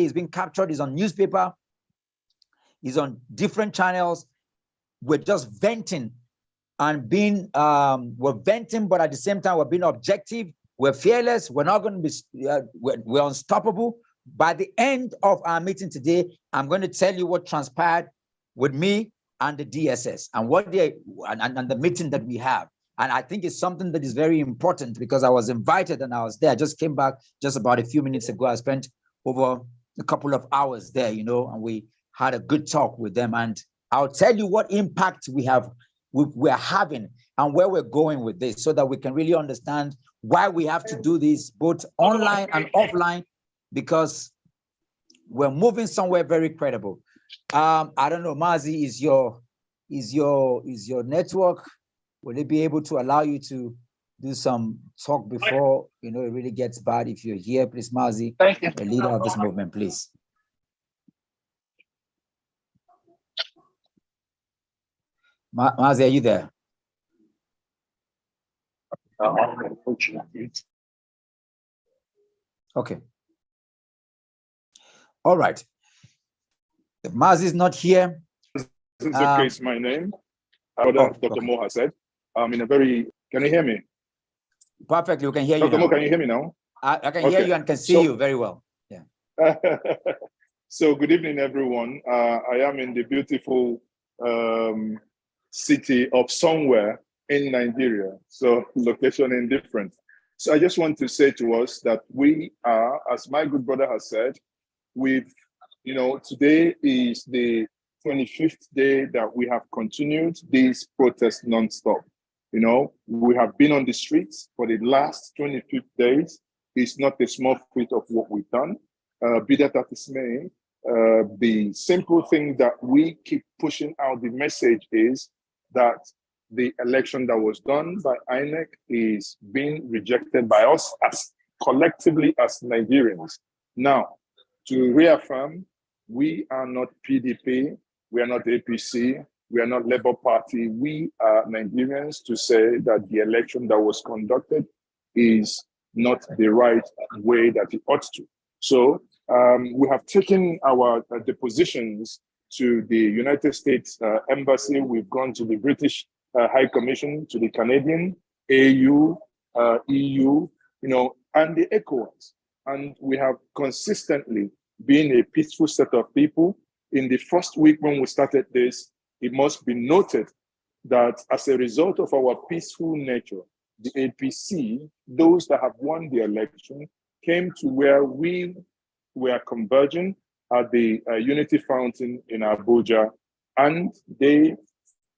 It's been captured, it's on newspaper, it's on different channels. We're just venting and being, we're venting, but at the same time, we're being objective. We're fearless. We're not going to be, we're unstoppable. By the end of our meeting today, I'm going to tell you what transpired with me and the DSS and what they, and the meeting that we have. And I think it's something that is very important because I was invited and I was there. I just came back just about a few minutes ago. I spent over a couple of hours there, you know, and we had a good talk with them. And I'll tell you what impact we're having and where we're going with this so that we can really understand why we have to do this both online and offline, because we're moving somewhere very credible. I don't know, Mazi, is your network, will it be able to allow you to do some talk before, you know, it really gets bad? If you're here, please, Mazi, the leader of this movement, please. Mazi, are you there? Okay. All right. If Mazi is not here. This is the case, my name. Dr. Moore has said. In a very, can you hear me? Perfectly, we can hear you. Dr. Moore, can you hear me now? I can hear you and can see you very well. Yeah. So good evening, everyone. I am in the beautiful city of somewhere in Nigeria. So location indifferent. So I just want to say to us that we are, as my good brother has said, we've, you know, today is the 25th day that we have continued this protest nonstop. You know, we have been on the streets for the last 25 days. It's not a small feat of what we've done. Be that as it may, the simple thing that we keep pushing out the message is that the election that was done by INEC is being rejected by us as collectively as Nigerians. Now, to reaffirm, we are not PDP, we are not APC, we are not Labour Party. We are Nigerians to say that the election that was conducted is not the right way that it ought to. So we have taken our depositions to the United States Embassy. We've gone to the British High Commission, to the Canadian, AU, EU, you know, and the ECOWAS. And we have consistently been a peaceful set of people. In the first week when we started this, it must be noted that as a result of our peaceful nature, the APC, those that have won the election, came to where we were converging at the Unity Fountain in Abuja, and they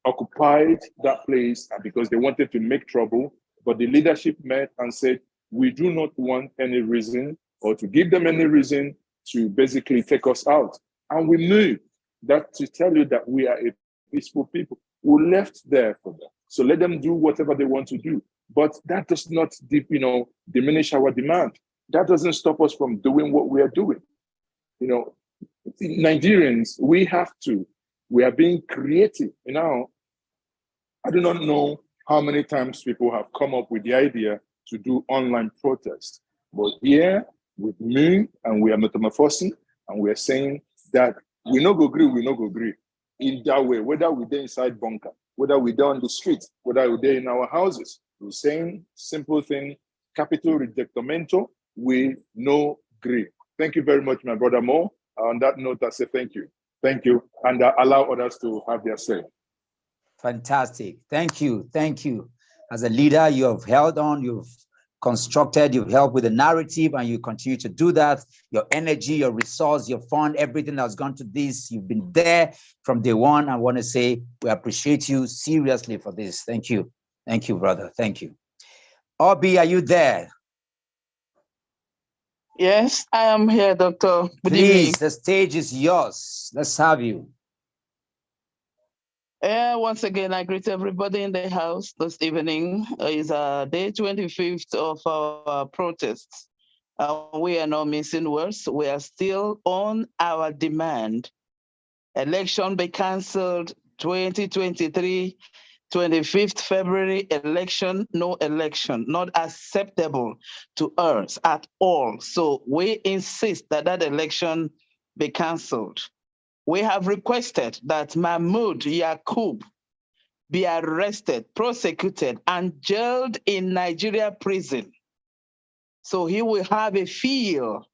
occupied that place because they wanted to make trouble, but the leadership met and said, we do not want any reason or to give them any reason to basically take us out. And we moved. That to tell you that we are a peaceful people. We left there for them. So let them do whatever they want to do. But that does not, you know, diminish our demand. That doesn't stop us from doing what we are doing. You know, Nigerians, we are being creative. You know, I do not know how many times people have come up with the idea to do online protests. But here, with me, and we are metamorphosing, and we are saying that we no go agree, we no go agree. In that way, whether we're there inside bunker, whether we're there on the streets, whether we're there in our houses, we're saying simple thing, capital rejectamento, we no agree. Thank you very much, my brother Mo. On that note, I say thank you. Thank you, and allow others to have their say. Fantastic. Thank you. Thank you. As a leader, you have held on, you've constructed, you've helped with the narrative, and you continue to do that. Your energy, your resource, your fund, everything that's gone to this, you've been there from day one. I want to say we appreciate you seriously for this. Thank you. Thank you, brother. Thank you. Obi, are you there? Yes, I am here, Doctor. Good Please, evening. the stage is yours. Let's have you. Once again, I greet everybody in the house this evening. It's day 25th of our protests. We are not missing words. We are still on our demand. Election be cancelled 2023. 25th February election, no election, not acceptable to us at all. So we insist that that election be cancelled. We have requested that Mahmoud Yakub be arrested, prosecuted, and jailed in Nigeria prison. So he will have a feel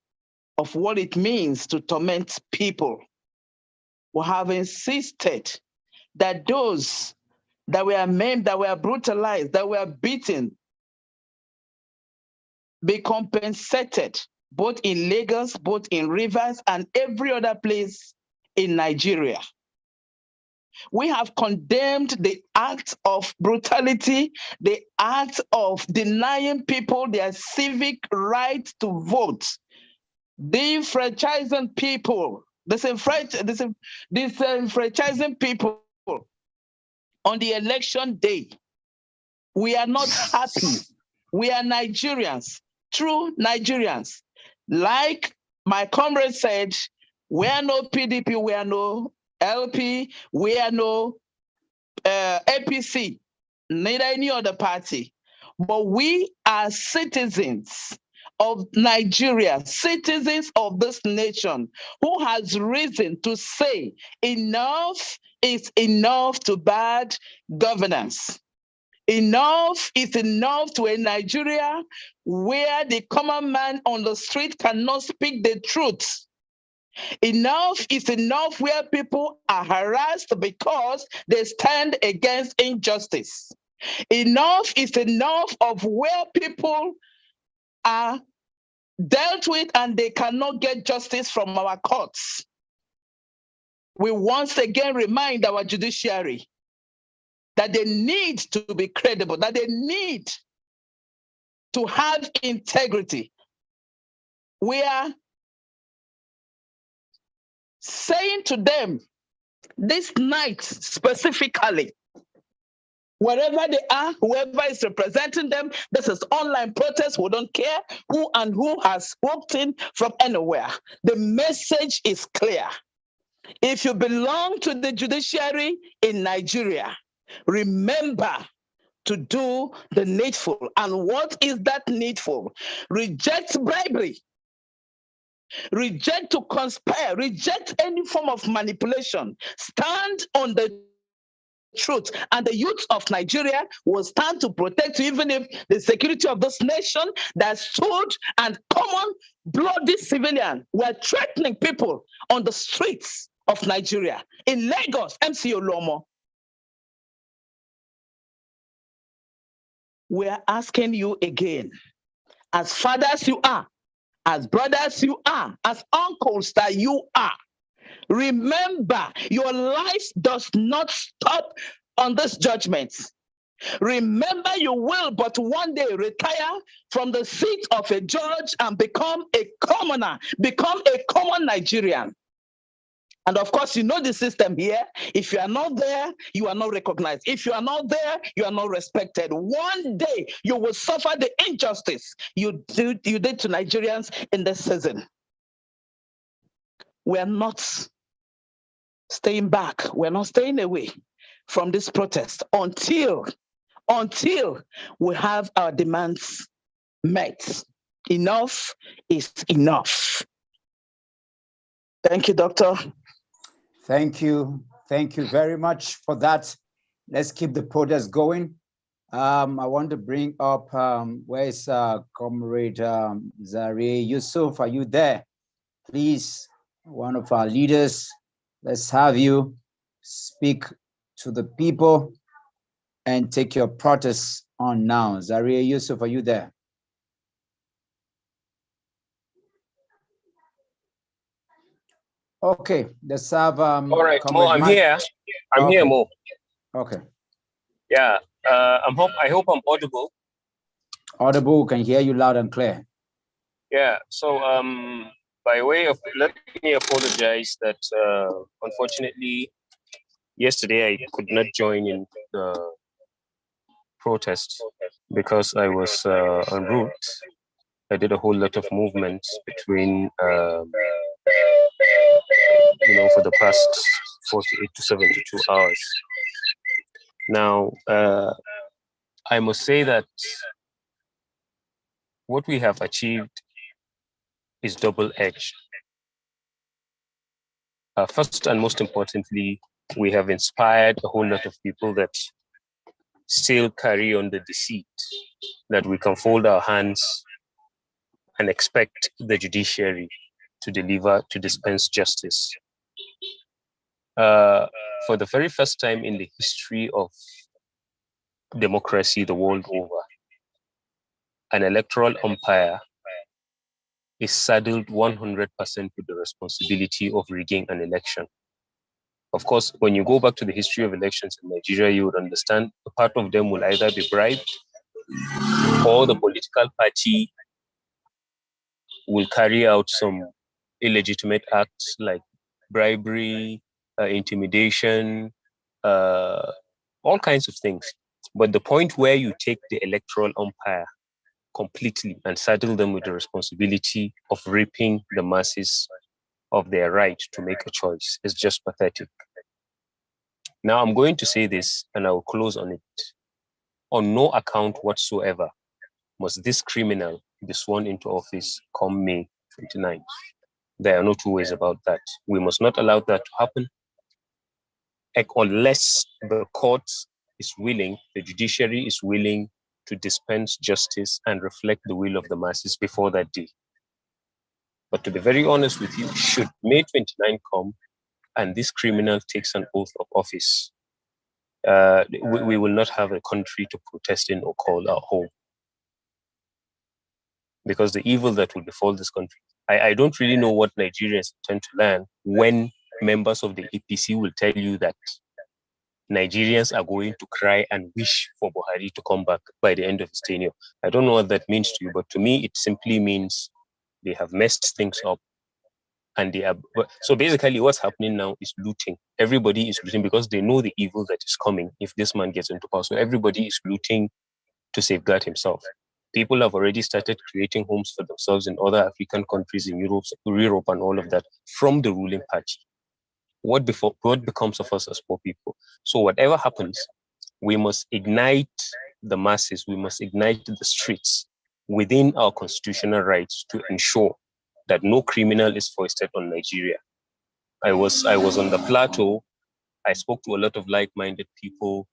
of what it means to torment people. We have insisted that those that were maimed, that were brutalized, that were beaten, be compensated, both in Lagos, both in Rivers, and every other place in Nigeria. We have condemned the act of brutality, the act of denying people their civic right to vote, disenfranchising people, disenfranchising people on the election day. We are not happy. We are Nigerians, true Nigerians. Like my comrade said, we are no PDP, we are no LP, we are no APC, neither any other party. But we are citizens of Nigeria, citizens of this nation, who has reason to say enough is enough to bad governance. Enough is enough to a Nigeria where the common man on the street cannot speak the truth. Enough is enough where people are harassed because they stand against injustice. Enough is enough of where people are dealt with and they cannot get justice from our courts. We once again remind our judiciary that they need to be credible, that they need to have integrity. We are saying to them this night specifically, wherever they are, whoever is representing them, this is online protest. We don't care who and who has spoken from anywhere. The message is clear. If you belong to the judiciary in Nigeria, remember to do the needful. And what is that needful? Reject bribery. Reject to conspire. Reject any form of manipulation. Stand on the truth, and the youth of Nigeria will stand to protect you, even if the security of this nation that stood and common bloody civilian were threatening people on the streets of Nigeria. In Lagos, MC Olomo, we are asking you again, as fathers you are, as brothers you are, as uncles that you are, remember your life does not stop on this judgment. Remember you will but one day retire from the seat of a judge and become a commoner, become a common Nigerian. And of course, you know the system here. If you are not there, you are not recognized. If you are not there, you are not respected. One day, you will suffer the injustice you did to Nigerians in this season. We are not staying back. We're not staying away from this protest until we have our demands met. Enough is enough. Thank you, Doctor. Thank you. Thank you very much for that. Let's keep the protest going. I want to bring up, where is Comrade Zaria Yusuf? Are you there? Please, one of our leaders, let's have you speak to the people and take your protest on now. Zaria Yusuf, are you there? Okay, let's have all right, Mo, I'm here. I'm here, Mo. Okay. Yeah. I hope I'm audible. Audible, can hear you loud and clear. Yeah. So by way of, let me apologize that unfortunately yesterday I could not join in the protest because I was en route. I did a whole lot of movements between for the past 48 to 72 hours. Now, I must say that what we have achieved is double-edged. First and most importantly, we have inspired a whole lot of people that still carry on the deceit that we can fold our hands and expect the judiciary to deliver, to dispense justice. For the very first time in the history of democracy the world over, an electoral umpire is saddled 100% with the responsibility of rigging an election. Of course, when you go back to the history of elections in Nigeria, you would understand a part of them will either be bribed or the political party will carry out some illegitimate acts like bribery, intimidation, all kinds of things. But the point where you take the electoral umpire completely and saddle them with the responsibility of ripping the masses of their right to make a choice is just pathetic. Now, I'm going to say this and I will close on it. On no account whatsoever must this criminal be sworn into office come May 29th. There are no two ways about that. We must not allow that to happen unless the court is willing, the judiciary is willing to dispense justice and reflect the will of the masses before that day. But to be very honest with you, should May 29 come and this criminal takes an oath of office, we will not have a country to protest in or call our home. Because the evil that will befall this country, I don't really know what Nigerians intend to learn when members of the APC will tell you that Nigerians are going to cry and wish for Buhari to come back by the end of his tenure. I don't know what that means to you, but to me, it simply means they have messed things up. And they are, so basically what's happening now is looting. Everybody is looting because they know the evil that is coming if this man gets into power. So everybody is looting to safeguard himself. People have already started creating homes for themselves in other African countries, in Europe and all of that, from the ruling party. What becomes of us as poor people? So whatever happens, we must ignite the masses, we must ignite the streets within our constitutional rights to ensure that no criminal is foisted on Nigeria. I was on the plateau. I spoke to a lot of like-minded people,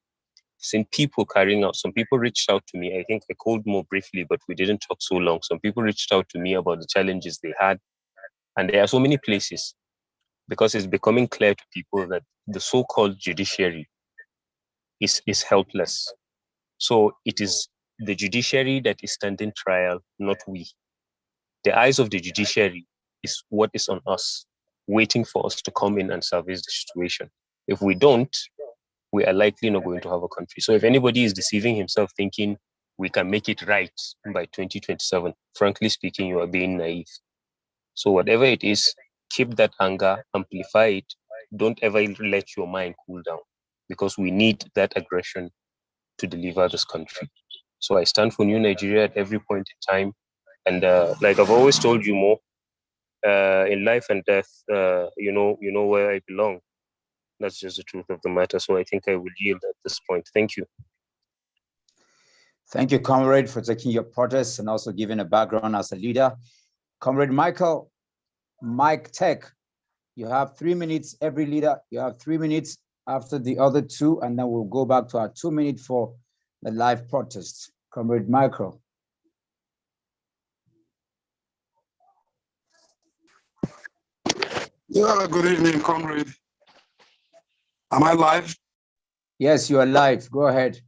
seen people carrying out. Some people reached out to me. I think I called more briefly, but we didn't talk so long. Some people reached out to me about the challenges they had. And there are so many places, because it's becoming clear to people that the so-called judiciary is helpless. So it is the judiciary that is standing trial, not we. The eyes of the judiciary is what is on us, waiting for us to come in and salvage the situation. If we don't, we are likely not going to have a country. So if anybody is deceiving himself thinking we can make it right by 2027, frankly speaking, you are being naive. So whatever it is, keep that anger, amplify it. Don't ever let your mind cool down, because we need that aggression to deliver this country. So I stand for New Nigeria at every point in time. And like I've always told you, Mo, in life and death, you know where I belong. That's just the truth of the matter. So I think I will yield at this point. Thank you. Thank you, Comrade, for taking your protest and also giving a background as a leader. Comrade Mike Tech, you have 3 minutes, every leader. You have 3 minutes after the other two, and then we'll go back to our 2 minutes for the live protest. Comrade Michael. Yeah, good evening, comrade. Am I live? Yes, you are live. Go ahead.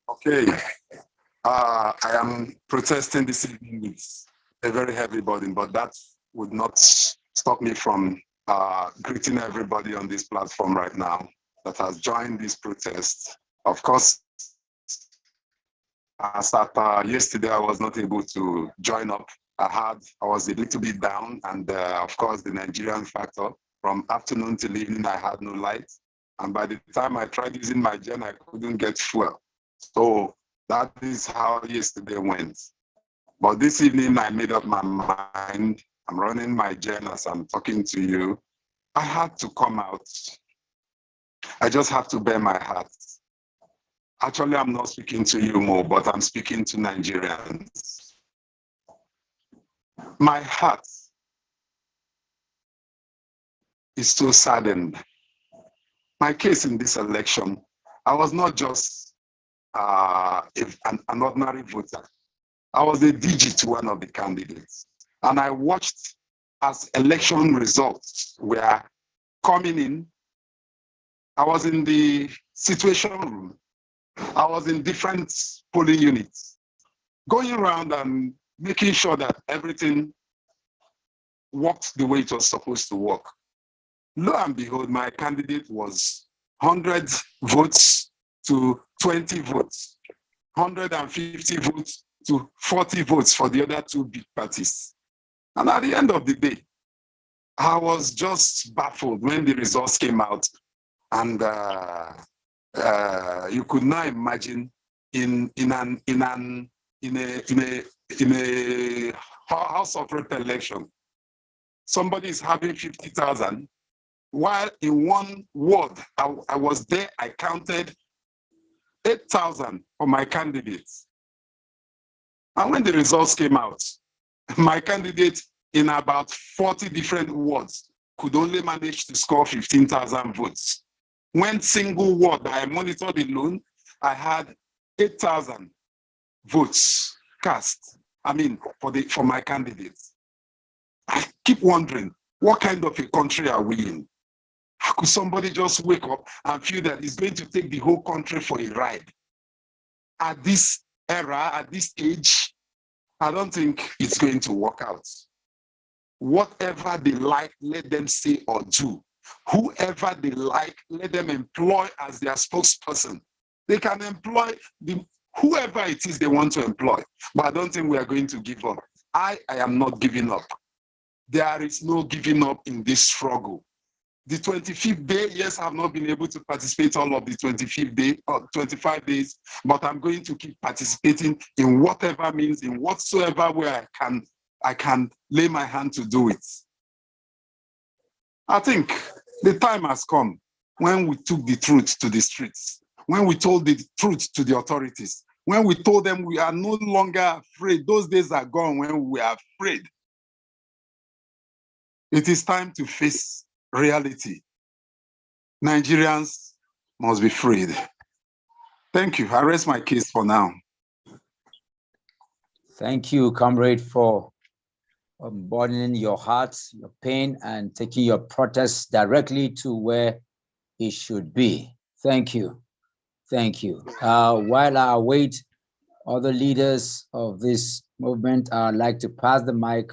Okay. I am protesting this evening with a very heavy burden, but that would not stop me from greeting everybody on this platform right now that has joined this protest. Of course, as at yesterday, I was not able to join up. I was a little bit down, and of course, the Nigerian factor. From afternoon till evening, I had no light. And by the time I tried using my gen, I couldn't get fuel. So that is how yesterday went. But this evening, I made up my mind. I'm running my gen as I'm talking to you. I had to come out. I just have to bear my heart. Actually, I'm not speaking to you more, but I'm speaking to Nigerians. My heart is so saddened. My case in this election, I was not just an ordinary voter. I was a DG to one of the candidates. And I watched as election results were coming in. I was in the situation room. I was in different polling units, going around and making sure that everything worked the way it was supposed to work. Lo and behold, my candidate was 100 votes to 20 votes, 150 votes to 40 votes for the other two big parties. And at the end of the day, I was just baffled when the results came out. And you could not imagine in a House of Rep election, somebody is having 50,000, while in one ward, I was there, I counted 8,000 for my candidates. And when the results came out, my candidate in about 40 different wards could only manage to score 15,000 votes. When single ward I monitored alone, I had 8,000 votes cast. I mean, for my candidates. I keep wondering, what kind of a country are we in? How could somebody just wake up and feel that he's going to take the whole country for a ride? At this era, at this age, I don't think it's going to work out. Whatever they like, let them say or do. Whoever they like, let them employ as their spokesperson. They can employ whoever it is they want to employ. But I don't think we are going to give up. I am not giving up. There is no giving up in this struggle. The 25th day, yes, I've not been able to participate all of the 25th day or 25 days, but I'm going to keep participating in whatever means, in whatsoever way I can lay my hand to do it. I think the time has come when we took the truth to the streets, when we told the truth to the authorities, when we told them we are no longer afraid. Those days are gone when we are afraid. It is time to face reality. Nigerians must be freed. Thank you. I rest my case for now. Thank you, comrade, for burdening your heart, your pain, and taking your protest directly to where it should be. Thank you. Thank you. While I await other leaders of this movement, I'd like to pass the mic,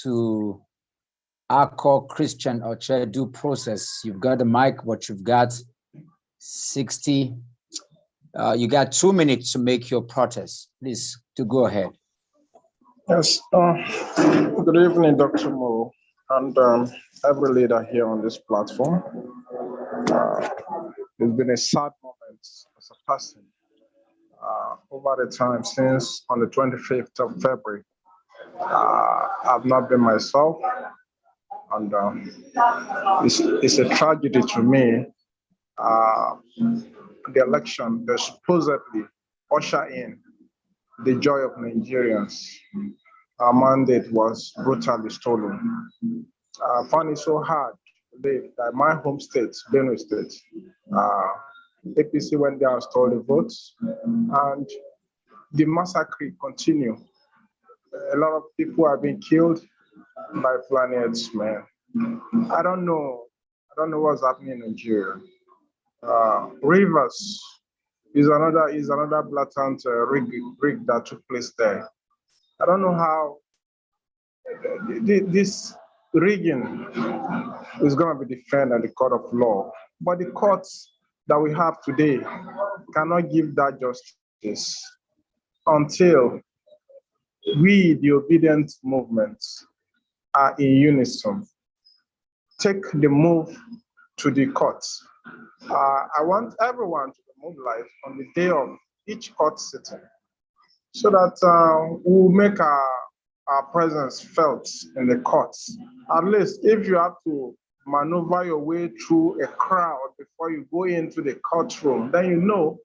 to our core Christian or chair due process. You've got the mic, but you've got 60. You got 2 minutes to make your protest. Please, to go ahead. Yes, good evening, Dr. Mo, and every leader here on this platform. It's been a sad moment as a person over the time since on the 25th of February. I've not been myself, and it's a tragedy to me. The election that supposedly usher in the joy of Nigerians. Our mandate was brutally stolen. I found it so hard to believe that my home state, Benue State, APC went there and stole the votes, and the massacre continue. A lot of people have been killed by planets, man. I don't know what's happening in Nigeria. Rivers is another blatant rig that took place there. I don't know how this rigging is going to be defended at the court of law, but the courts that we have today cannot give that justice until we, the obedient movements, are in unison. Take the move to the courts. I want everyone to be mobilized on the day of each court sitting, so that we'll make our presence felt in the courts. At least if you have to maneuver your way through a crowd before you go into the courtroom, then you know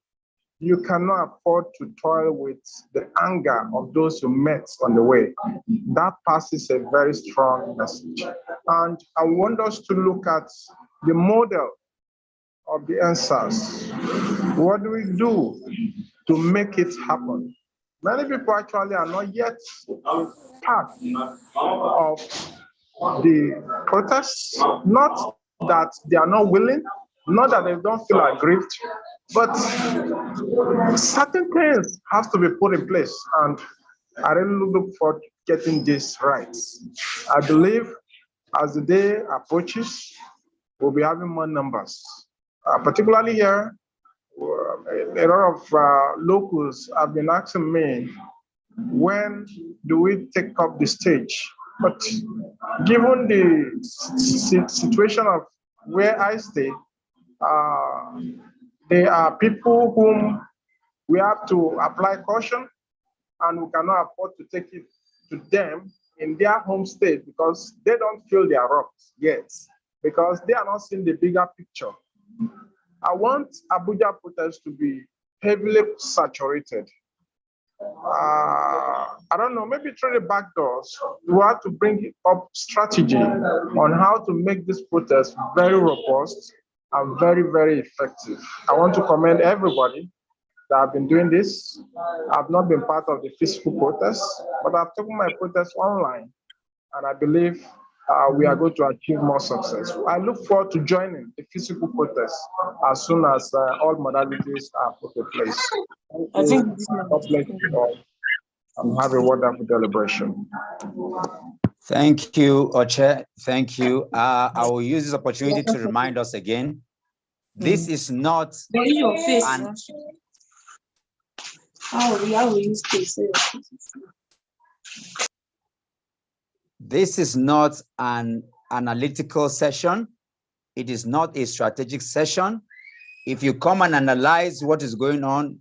you cannot afford to toil with the anger of those you met on the way. That passes a very strong message. And I want us to look at the model of the answers. What do we do to make it happen? Many people actually are not yet part of the protests, not that they are not willing, not that they don't feel aggrieved, but certain things have to be put in place, and I really look forward to getting this right. I believe as the day approaches, we'll be having more numbers, particularly here. A lot of locals have been asking me, when do we take up the stage? But given the situation of where I stay, there are people whom we have to apply caution, and we cannot afford to take it to them in their home state because they don't feel their wrongs yet, because they are not seeing the bigger picture. I want Abuja protests to be heavily saturated. I don't know, maybe through the back doors, we have to bring up strategy on how to make this protest very robust and very, very effective. I want to commend everybody that have been doing this. I've not been part of the physical protests, but I've taken my protest online, and I believe we are going to achieve more success. I look forward to joining the physical protest as soon as all modalities are put in place. I think God bless you all, and have a wonderful celebration. Thank you, Oche. Thank you. I will use this opportunity to remind us again. This is not your face. an How will you stay? This is not an analytical session. It is not a strategic session. If you come and analyze what is going on,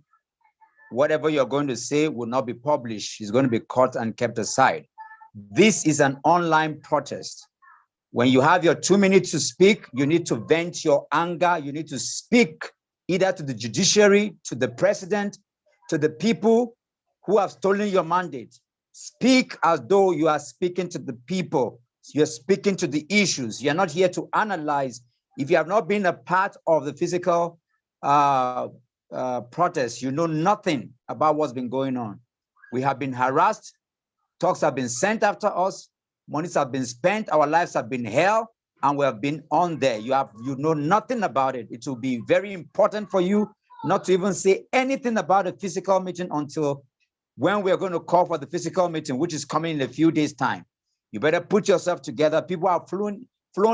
whatever you're going to say will not be published. It's going to be caught and kept aside. This is an online protest. When you have your 2 minutes to speak, you need to vent your anger. You need to speak either to the judiciary, to the president, to the people who have stolen your mandate. Speak as though you are speaking to the people. You're speaking to the issues. You're not here to analyze. If you have not been a part of the physical protest, you know nothing about what's been going on. We have been harassed. Talks have been sent after us. Monies have been spent. Our lives have been hell, and we have been on there. You know nothing about it. It will be very important for you not to even say anything about a physical meeting until when we are going to call for the physical meeting, which is coming in a few days' time. You better put yourself together. People are flown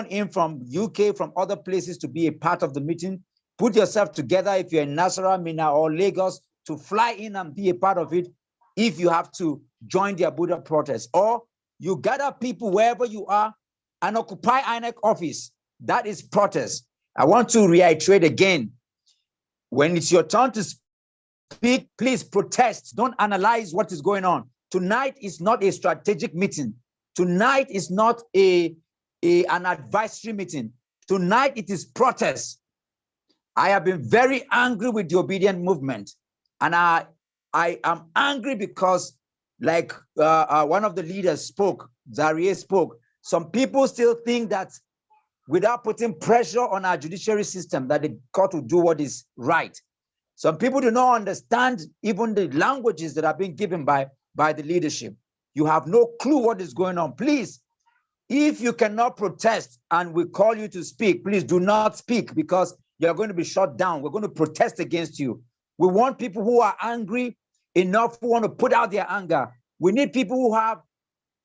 in from UK, from other places to be a part of the meeting. Put yourself together if you're in Nasarawa, Minna, or Lagos to fly in and be a part of it if you have to join the Abuja protest. Or you gather people wherever you are and occupy INEC office. That is protest. I want to reiterate again, when it's your turn to speak, please protest. Don't analyze what is going on. Tonight is not a strategic meeting. Tonight is not an advisory meeting. Tonight it is protest. I have been very angry with the obedient movement. And I am angry because, like one of the leaders spoke, Zarie spoke, some people still think that without putting pressure on our judiciary system, that the court will do what is right. Some people do not understand even the languages that are being given by the leadership. You have no clue what is going on. Please, if you cannot protest and we call you to speak, please do not speak because you're going to be shut down. We're going to protest against you. We want people who are angry enough, who want to put out their anger. We need people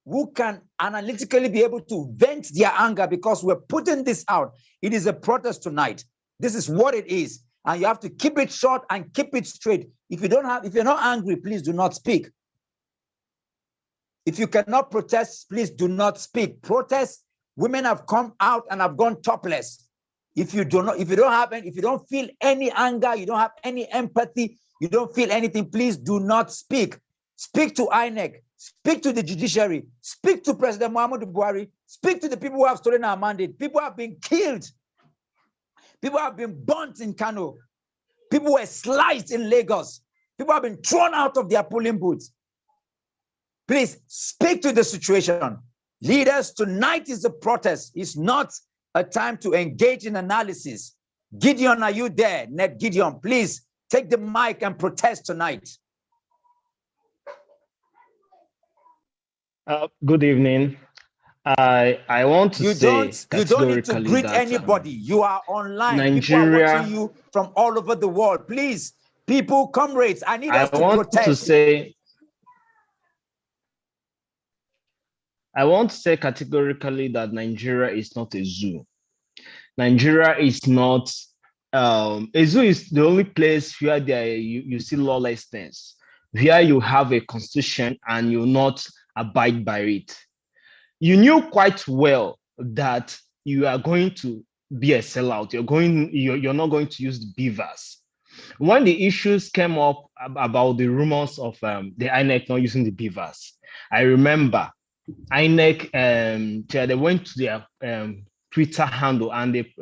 who can analytically be able to vent their anger because we're putting this out. It is a protest tonight. This is what it is. And you have to keep it short and keep it straight. If you're not angry, please do not speak. If you cannot protest, please do not speak. Protest, women have come out and have gone topless. If you don't feel any anger, you don't have any empathy, you don't feel anything, please do not speak. Speak to INEC, Speak to the judiciary. Speak to President Muhammadu Buhari. Speak to the people who have stolen our mandate. People have been killed. People have been burnt in Kano. People were sliced in Lagos. People have been thrown out of their polling booths. Please speak to the situation. Leaders, tonight is a protest. It's not a time to engage in analysis. Gideon, are you there? Ned Gideon, please take the mic and protest tonight. Good evening. I want to say you don't need to greet that, anybody. You are online. People are Nigeria, watching you from all over the world. Please, people, comrades, I need us to protest. I want to say categorically that Nigeria is not a zoo. Nigeria is not a zoo. Is the only place where you see lawlessness, where you have a constitution and you not abide by it. You knew quite well that you are going to be a sellout. You're not going to use the beavers. When the issues came up about the rumors of the INEC not using the beavers, I remember INEC they went to their Twitter handle and they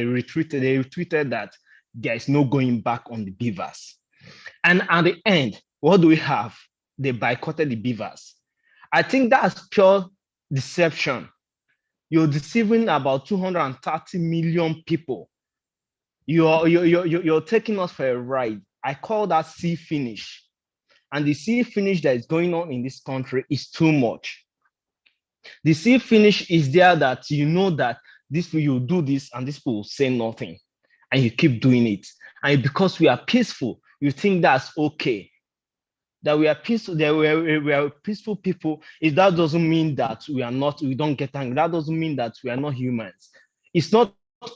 retweeted that there is no going back on the beavers. And at the end, what do we have? They boycotted the beavers. I think that's pure deception. You're deceiving about 230 million people. You're taking us for a ride. I call that sea finish. And the sea finish that is going on in this country is too much. The sea finish is there that you know that this you do this and this will say nothing. And you keep doing it. And because we are peaceful, you think that's okay. That we are peaceful, that we are peaceful people, that doesn't mean that we don't get angry. That doesn't mean that we are not humans. It's not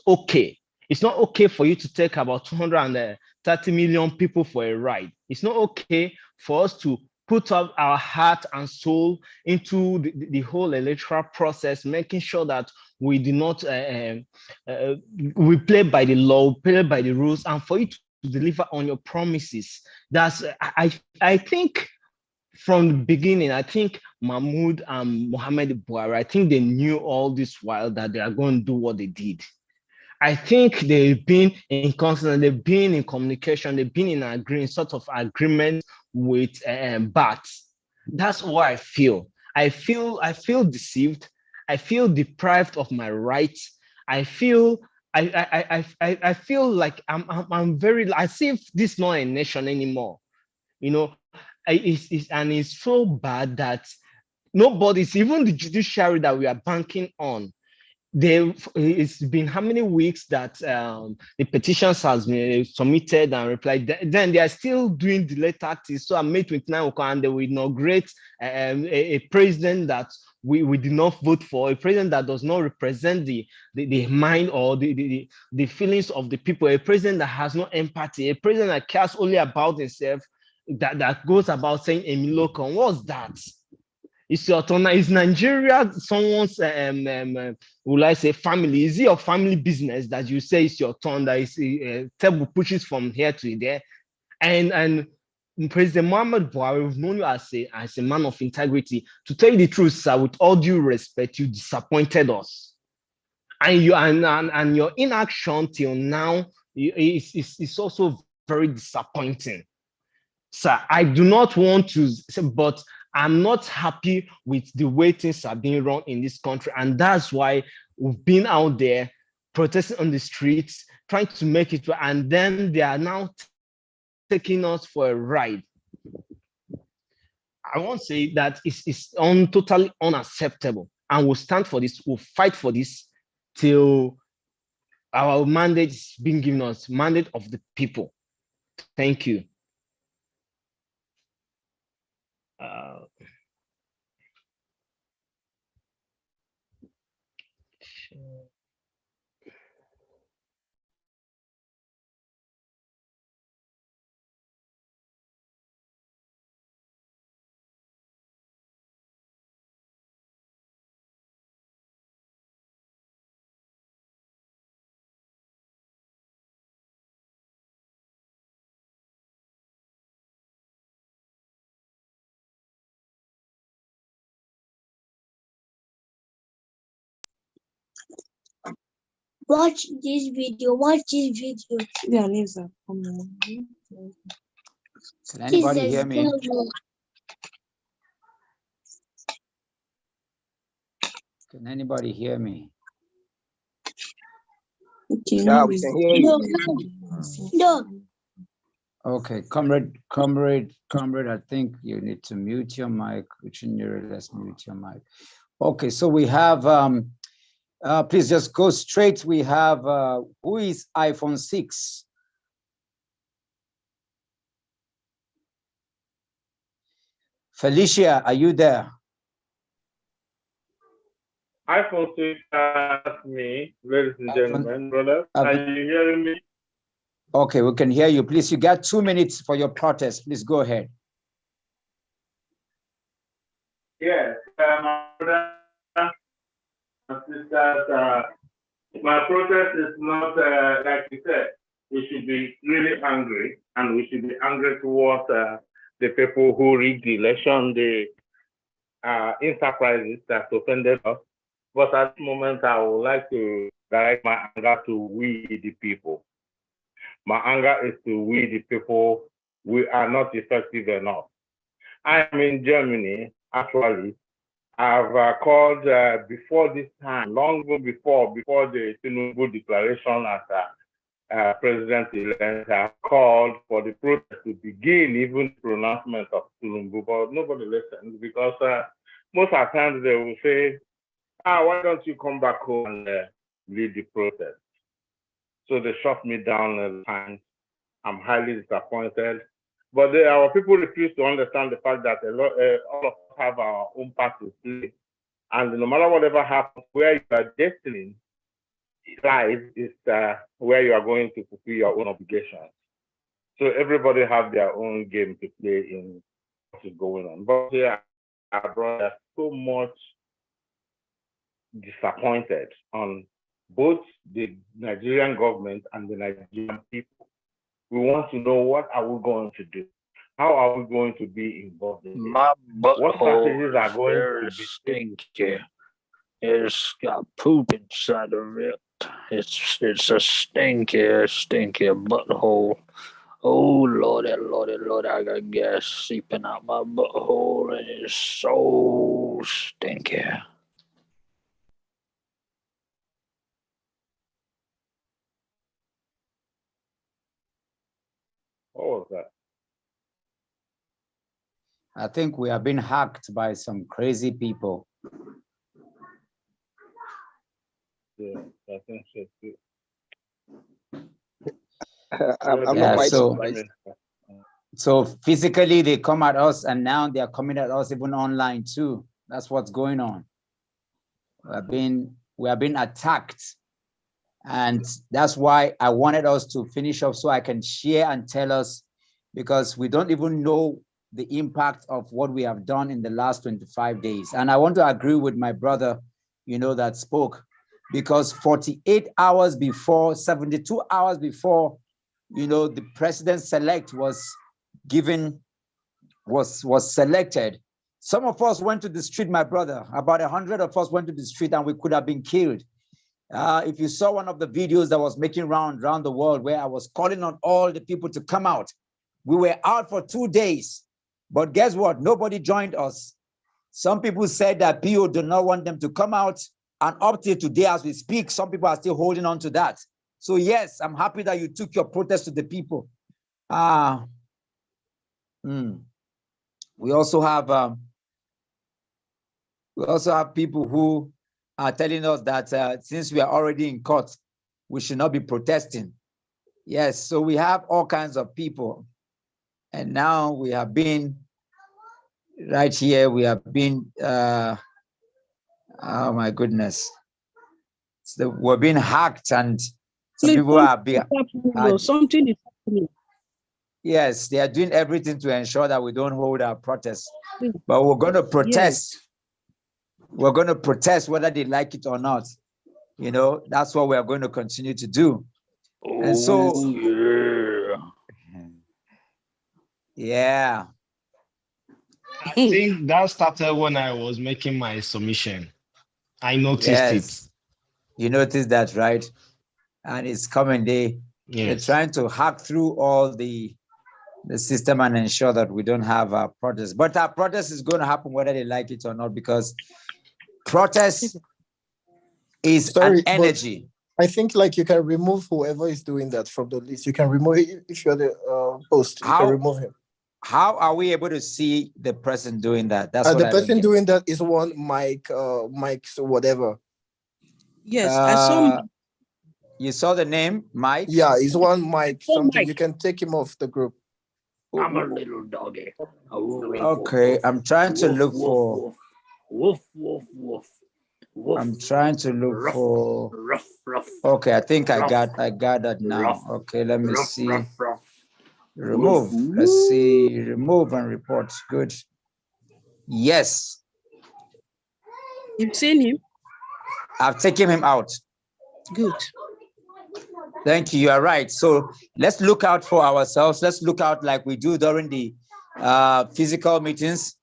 okay. It's not okay for you to take about 230 million people for a ride. It's not okay for us to put up our heart and soul into the whole electoral process, making sure that we do not, we play by the law, play by the rules, and for you to deliver on your promises. That's I think from the beginning, I think Mahmoud and Mohammed Buhari, I think they knew all this while that they are going to do what they did. I think they've been in constant, they've been in communication, they've been in sort of agreement with BATs. That's what I feel. I feel deceived. I feel deprived of my rights. I feel like I'm very, I see this not a nation anymore. You know, it's so bad that nobody's, even the judiciary that we are banking on, it's been how many weeks that the petitions has been submitted and replied. Then they are still doing delay tactics. So on May 29, and they will inaugurate a president that we did not vote for, a president that does not represent the mind or the feelings of the people, a president that has no empathy, a president that cares only about himself, that goes about saying Emilokon. What's that? Is your turn? Is Nigeria someone's will I say family? Is it your family business that you say it's your turn, that is table pushes from here to there? And President Muhammad Buhari, we've known you as a man of integrity. To tell you the truth, sir, with all due respect, you disappointed us. And your inaction till now is also very disappointing. Sir, I do not want to say, but I'm not happy with the way things are being run in this country. And that's why we've been out there protesting on the streets, trying to make it, and then they are now taking us for a ride. I won't say that it's totally unacceptable. And we'll stand for this, we'll fight for this till our mandate is being given us, mandate of the people. Thank you. Watch this video. Watch this video. Yeah, Lisa. Come on. Can anybody Jesus, hear me? go. Can anybody hear me? Okay, Yeah, we can hear no, you. no. Okay, comrade, I think you need to mute your mic. Let's mute your mic. Okay, so we have, please just go straight. We have, who is iPhone 6? Felicia, are you there? iPhone 6, that's me, ladies and gentlemen, brothers. Are you hearing me? Okay, we can hear you. Please, you got 2 minutes for your protest. Please go ahead. Yes, my brother and sisters, my protest is not, like you said, we should be really angry, and we should be angry towards the people who rigged the election, the enterprises that offended us. But at the moment, I would like to direct my anger to we, the people. My anger is to we, the people. We are not effective enough. I am in Germany, actually. I've called before this time, long before the Tinubu declaration as president-elect. I called for the protest to begin, even pronouncement of Tinubu, but nobody listens because most of the times they will say, why don't you come back home and lead the protest? So they shut me down at the time. I'm highly disappointed. But our people refuse to understand the fact that all of us have our own part to play. And no matter whatever happens, where your destiny lies is where you are going to fulfill your own obligations. So everybody have their own game to play in what is going on. But here, our brother, so much disappointed on both the Nigerian government and the Nigerian people. We want to know, what are we going to do? How are we going to be involved in this? What strategies are going to be stinky? It's got poop inside of it. It's a stinky butthole. Oh Lordy, I got gas seeping out my butthole, and it's so stinky. What was that? I think we have been hacked by some crazy people. Yeah, I think so too. I'm not quite surprised. So physically they come at us, and now they are coming at us even online too. That's what's going on. We have been attacked, and that's why I wanted us to finish up so I can share and tell us, because we don't even know the impact of what we have done in the last 25 days. And I want to agree with my brother, that spoke, because 48 hours before, 72 hours before, the president-elect was selected, some of us went to the street, my brother. About 100 of us went to the street, and we could have been killed. If you saw one of the videos that was making round around the world, where I was calling on all the people to come out, we were out for 2 days. But guess what? Nobody joined us. Some people said that PO do not want them to come out, and up till today, as we speak, some people are still holding on to that. So yes, I'm happy that you took your protest to the people. We also have people who are telling us that since we are already in court, we should not be protesting. Yes, so we have all kinds of people. And now we have been right here, we have been, oh my goodness. So we're being hacked, and some people are being, something is happening. Yes, they are doing everything to ensure that we don't hold our protests. But we're going to protest. Yes. We're going to protest whether they like it or not. That's what we're going to continue to do. And so, yeah. I think that started when I was making my submission. I noticed it. You noticed that, right? and it's coming. They're Yes. trying to hack through all the system and ensure that we don't have a protest. But our protest is going to happen whether they like it or not, because protest is an energy. I think like you can remove whoever is doing that from the list. You can remove it if you're the host. You can remove him. How are we able to see the person doing that? That's what the person doing that is one Mike, Mike's whatever. Yes, I saw. You saw the name, Mike? Yeah, it's one Mike. Something Mike. You can take him off the group. I'm a little doggy. Okay, I'm trying to look for. Woof, woof, woof. I'm trying to look for. Okay, I think I got that now. Okay, let me see. Remove. Let's see. Remove and report. Good. Yes. You've seen him? I've taken him out. Good. Thank you. You are right. So let's look out for ourselves. Let's look out like we do during the physical meetings.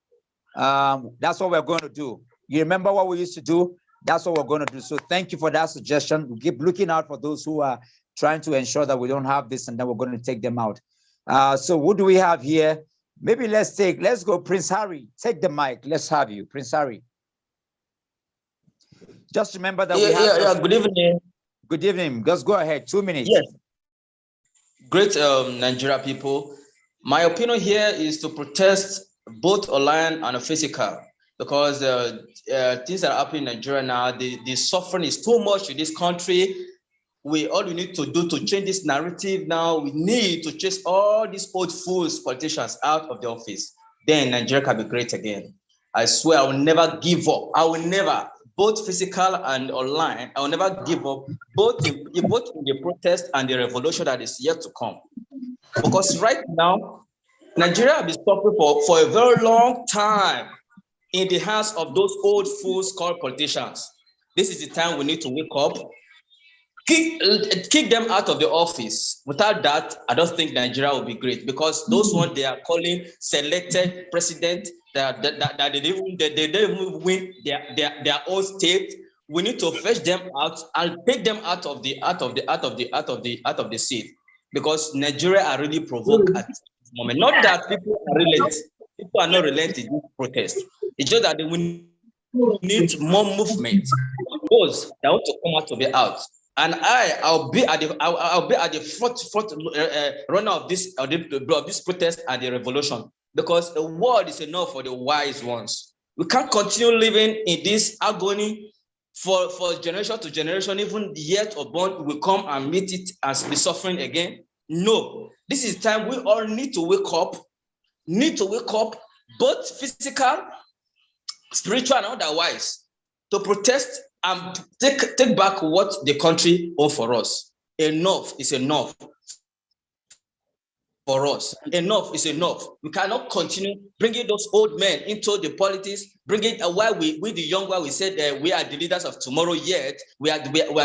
That's what we're going to do. You remember what we used to do? That's what we're going to do. So thank you for that suggestion. We'll keep looking out for those who are trying to ensure that we don't have this, and then we're going to take them out. So what do we have here? Maybe let's go Prince Harry. Take the mic. Let's have you, Prince Harry. Just remember that we have. Good evening. Good evening. Just go ahead. 2 minutes. Yes. Great Nigeria people. My opinion here is to protest both online and physical, because things that are happening in Nigeria now, the suffering is too much in this country. All we need to do to change this narrative now, we need to chase all these old fools politicians out of the office. Then Nigeria can be great again. I swear I will never give up. I will never. Both physical and online, I will never give up, both in the protest and the revolution that is yet to come. Because right now, Nigeria has been suffering for a very long time in the hands of those old fools called politicians. This is the time we need to wake up, kick them out of the office. Without that, I don't think Nigeria will be great, because those ones they are calling selected president that they didn't even win their own state. We need to fetch them out and take them out of the seat, because Nigeria are really provoked at this moment. Not that people are not relenting in this protest. It's just that we need more movement. Those that want to come out to be out. And I'll be at the front runner of this protest and the revolution, because the world is enough for the wise ones. We can't continue living in this agony for generation to generation. Even yet unborn will come and meet it and be suffering again. No, this is time we all need to wake up. Both physical, spiritual, and otherwise, to protest and take back what the country owns for us. Enough is enough for us. Enough is enough. We cannot continue bringing those old men into the politics, bringing why we the young one, we said we are the leaders of tomorrow, yet we are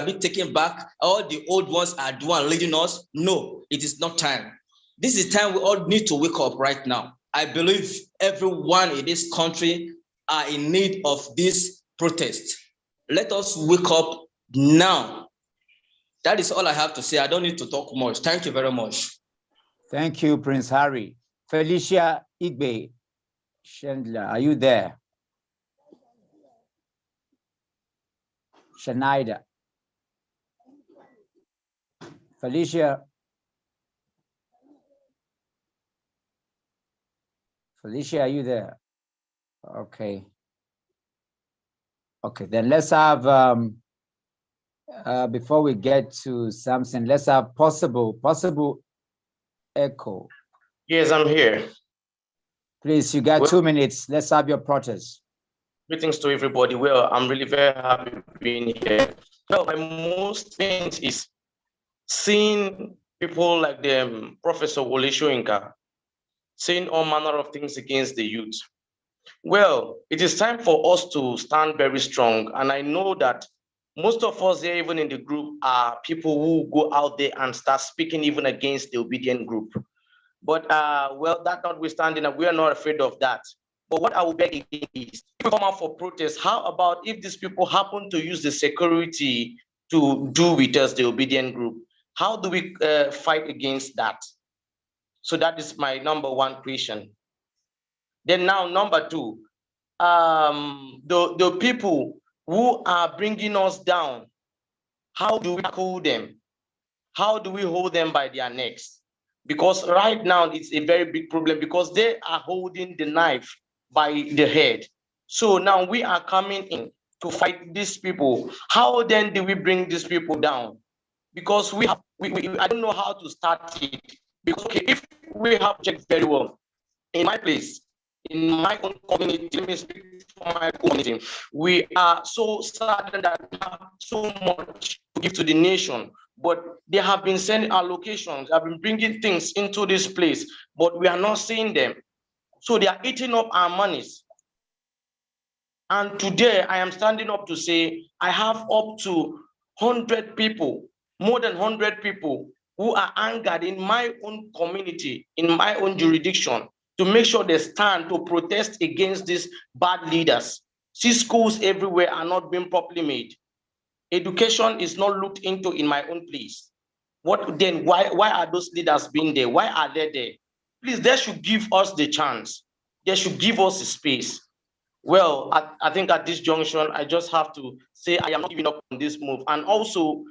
being taken back. All the old ones are the one leading us. No, it is not time. This is time we all need to wake up right now. I believe everyone in this country are in need of this protest. Let us wake up now. That is all I have to say. I don't need to talk much. Thank you very much. Thank you, Prince Harry. Felicia Igbe Chandler, are you there? Shanaida. Felicia. Felicia, are you there? Okay. Okay, then let's have, before we get to Samson, let's have possible echo. Yes, I'm here. Please, you got 2 minutes. Let's have your protest. Greetings to everybody. Well, I'm really very happy being here. So my most things is seeing people like them, Professor Wole Soyinka, saying all manner of things against the youth. Well, it is time for us to stand very strong. And I know that most of us here, even in the group, are people who go out there and start speaking even against the obedient group. But well, that notwithstanding, we are not afraid of that. But what I will beg is, if we come out for protest, how about if these people happen to use the security to do with us, the obedient group. How do we fight against that? So that is my number one question. Then now, number two, the people who are bringing us down, how do we tackle them? How do we hold them by their necks? Because right now it's a very big problem because they are holding the knife by the head. So now we are coming in to fight these people. How then do we bring these people down? Because I don't know how to start it. Because okay, if we have checked very well, in my place, in my own community, let me speak for my community, we are so certain that we have so much to give to the nation, but they have been sending allocations, have been bringing things into this place, but we are not seeing them. So they are eating up our monies. And today I am standing up to say, I have up to 100 people, more than 100 people who are angered in my own community, in my own jurisdiction, to make sure they stand to protest against these bad leaders. See, schools everywhere are not being properly made. Education is not looked into in my own place. What then? Why are those leaders being there? Why are they there? Please, they should give us the chance. They should give us the space. Well, I think at this junction, I just have to say I am not giving up on this move. And also,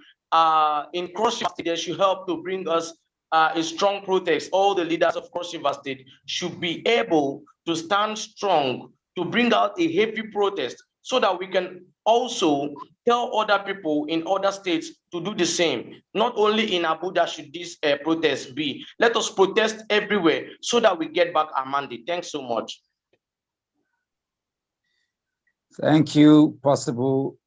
in Cross River State, they should help to bring us a strong protest. All the leaders of Cross River State should be able to stand strong to bring out a heavy protest so that we can also tell other people in other states to do the same. Not only in Abuja should this protest be. Let us protest everywhere so that we get back our mandate. Thanks so much. Thank you, Possible.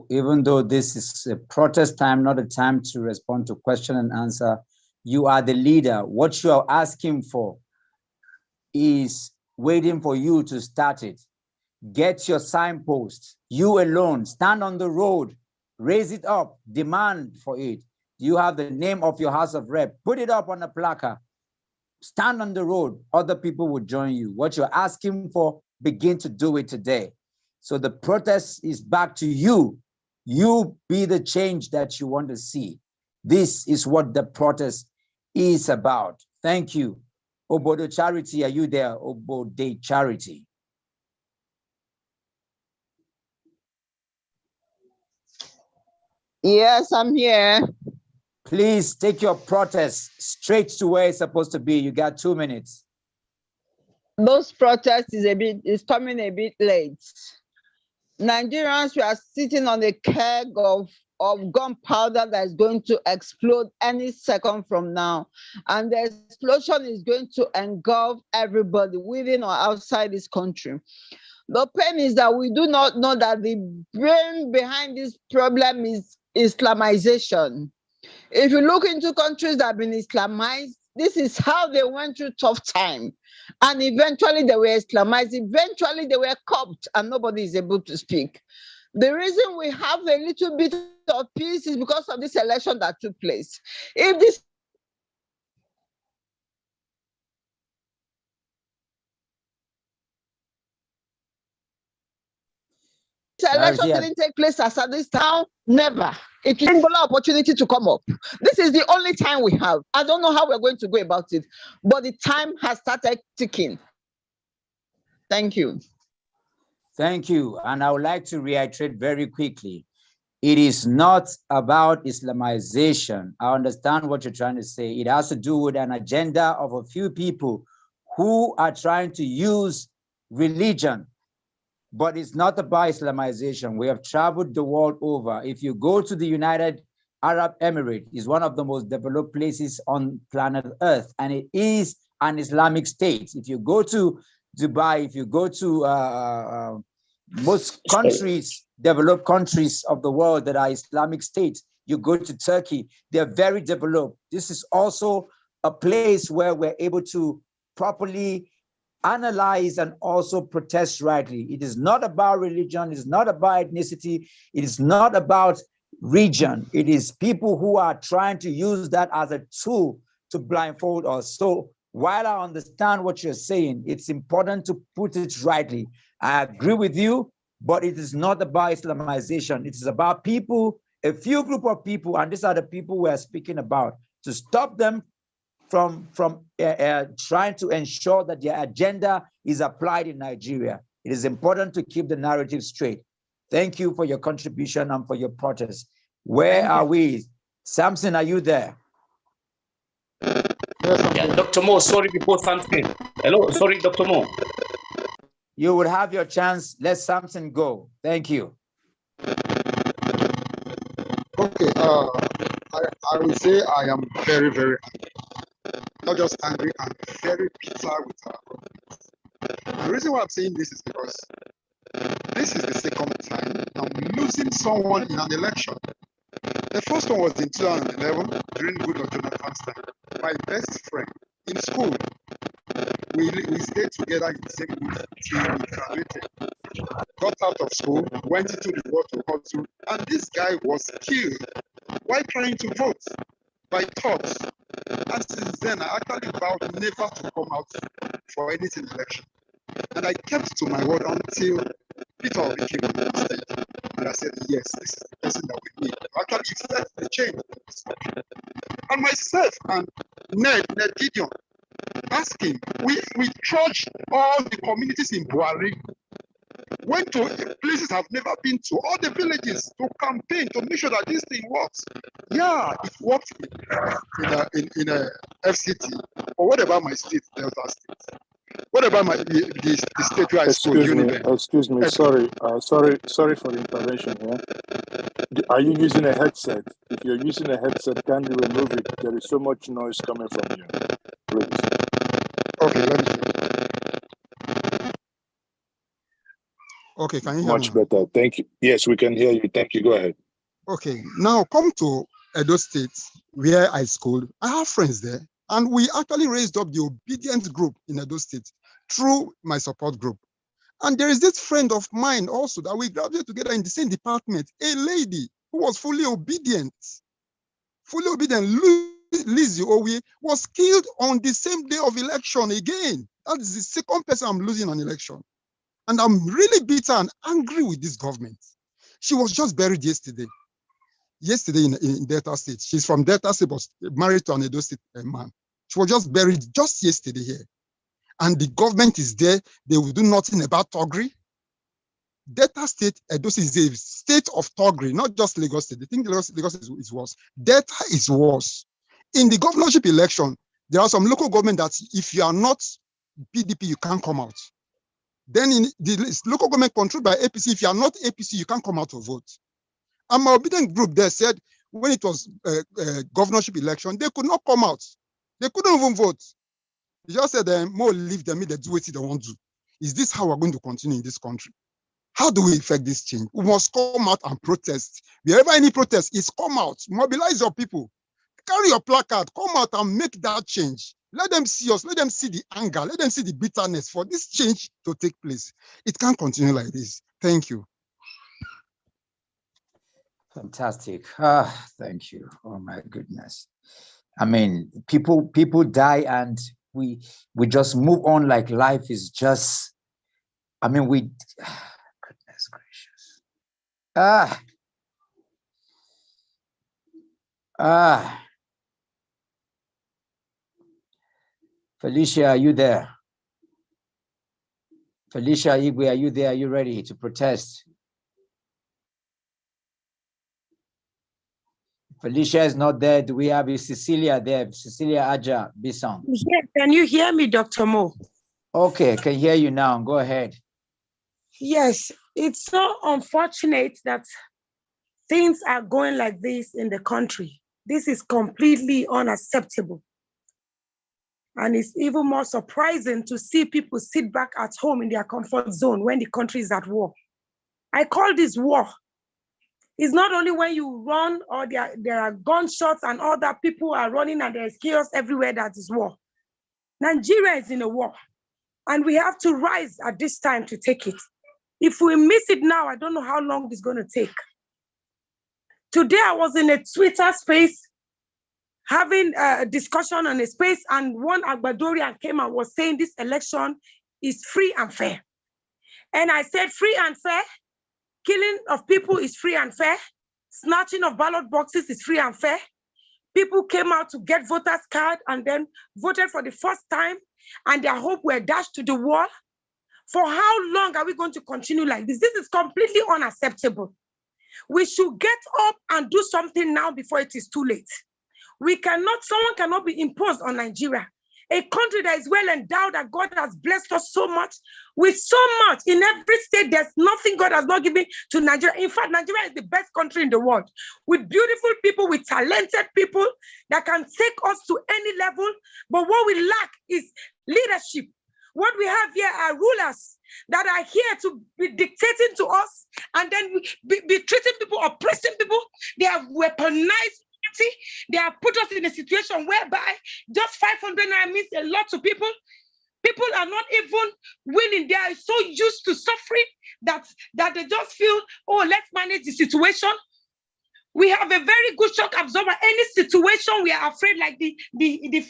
Even though this is a protest time, not a time to respond to question and answer, you are the leader. What you are asking for is waiting for you to start it. Get your signpost. You alone, stand on the road, raise it up, demand for it. You have the name of your House of Rep, put it up on a placard. Stand on the road, other people will join you. What you're asking for, begin to do it today. So the protest is back to you. You be the change that you want to see. This is what the protest is about. Thank you. Obodo Charity, are you there? Obode Charity. Yes, I'm here. Please take your protest straight to where it's supposed to be. You got 2 minutes. Those protests is coming a bit late. Nigerians, we are sitting on a keg of gunpowder that is going to explode any second from now. And the explosion is going to engulf everybody within or outside this country. The pain is that we do not know that the brain behind this problem is Islamization. If you look into countries that have been Islamized, this is how they went through tough time. And eventually they were Islamized, eventually they were copped and nobody is able to speak. The reason we have a little bit of peace is because of this election that took place. If this election didn't take place as at this time, never. It is a singular opportunity to come up. This is the only time we have. I don't know how we're going to go about it, but the time has started ticking. Thank you. Thank you. And I would like to reiterate very quickly. It is not about Islamization. I understand what you're trying to say. It has to do with an agenda of a few people who are trying to use religion. But it's not about Islamization. We have traveled the world over. If you go to the United Arab Emirates, it's one of the most developed places on planet Earth, and it is an Islamic state. If you go to Dubai, if you go to most countries, developed countries of the world that are Islamic states, you go to Turkey, they're very developed. This is also a place where we're able to properly analyze and also protest rightly. It is not about religion, it is not about ethnicity, it is not about region. It is people who are trying to use that as a tool to blindfold us. So while I understand what you're saying, it's important to put it rightly. I agree with you, but it is not about Islamization. It is about people a few group of people, and these are the people we are speaking about, to stop them from trying to ensure that their agenda is applied in Nigeria. It is important to keep the narrative straight. Thank you for your contribution and for your protest. Where are we? Samson, are you there? Yeah, Dr. Mo, sorry before Samson. Hello, sorry, Dr. Mo. You will have your chance. Let Samson go. Thank you. Okay, I will say I am very, very angry. Not just angry, I'm very bitter with our government. The reason why I'm saying this is because this is the second time I'm losing someone in an election. The first one was in 2011 during Goodluck Jonathan's time. My best friend in school. We stayed together in the same group till we graduated. Got out of school, went into the war to hustle, and this guy was killed while trying to vote by thugs. And since then, I actually vowed never to come out for anything election. And I kept to my word until Peter Obi came on the stage. And I said, yes, this is the person that we need to actually effect the change in this country. And myself and Ned Gideon, asking, we trudged all the communities in Buhari, went to places I've never been to, all the villages to campaign to make sure that this thing works. Yeah, it worked in a FCT, or what about my state, Delta State? What about the state where I school? Excuse me, sorry for the intervention here. Are you using a headset? If you're using a headset, kindly remove it. There is so much noise coming from you. Please. Okay, let me see. Okay, can you hear me? Much better. Thank you. Yes, we can hear you. Thank you. Go ahead. Okay, now come to Edo State, where I schooled. I have friends there, and we actually raised up the obedient group in Edo State through my support group. And there is this friend of mine also that we graduated together in the same department, a lady who was fully obedient. Lizzie Owe was killed on the same day of election again. That is the second person I'm losing on election. And I'm really bitter and angry with this government. She was just buried yesterday. Yesterday in Delta State. She's from Delta State, but married to an Edo State man. She was just buried just yesterday here. And the government is there. They will do nothing about Togri. Delta State, Edo State is a state of Togri, not just Lagos State. They think Lagos is worse. Delta is worse. In the governorship election, there are some local government that if you are not PDP, you can't come out. Then in the local government controlled by APC, if you are not APC, you can't come out to vote. And my obedient group there said when it was governorship election, they could not come out. They couldn't even vote. They just said, more leave them, they do what they want to do. Is this how we're going to continue in this country? How do we effect this change? We must come out and protest. Wherever any protest is, come out, mobilize your people, carry your placard, come out and make that change. Let them see us, let them see the anger, let them see the bitterness for this change to take place. It can't continue like this. Thank you. Fantastic. Thank you. Oh my goodness. I mean, people die and we just move on like life is just, I mean, goodness gracious. Felicia, are you there? Felicia Igwe, are you there? Are you ready to protest? Felicia is not there. Do we have Cecilia there? Cecilia Aja Bisson. Yeah, can you hear me, Dr. Mo? Okay, I can hear you now. Go ahead. Yes, it's so unfortunate that things are going like this in the country. This is completely unacceptable. And it's even more surprising to see people sit back at home in their comfort zone when the country is at war. I call this war. It's not only when you run or there are gunshots and other people are running and there's chaos everywhere that is war. Nigeria is in a war and we have to rise at this time to take it. If we miss it now, I don't know how long it's going to take. Today I was in a Twitter space having a discussion on a space and one Agbadorian came and was saying this election is free and fair. And I said free and fair? Killing of people is free and fair. Snatching of ballot boxes is free and fair. People came out to get voters' card and then voted for the first time, and their hope were dashed to the wall. For how long are we going to continue like this? This is completely unacceptable. We should get up and do something now before it is too late. Someone cannot be imposed on Nigeria, a country that is well endowed, that God has blessed us so much, with so much. In every state, there's nothing God has not given to Nigeria. In fact, Nigeria is the best country in the world, with beautiful people, with talented people that can take us to any level. But what we lack is leadership. What we have here are rulers that are here to be dictating to us and then be treating people, oppressing people. They have weaponized. They have put us in a situation whereby just 500 naira means a lot to people. People are not even willing. They are so used to suffering that they just feel, oh, let's manage the situation. We have a very good shock absorber. Any situation we are afraid, like the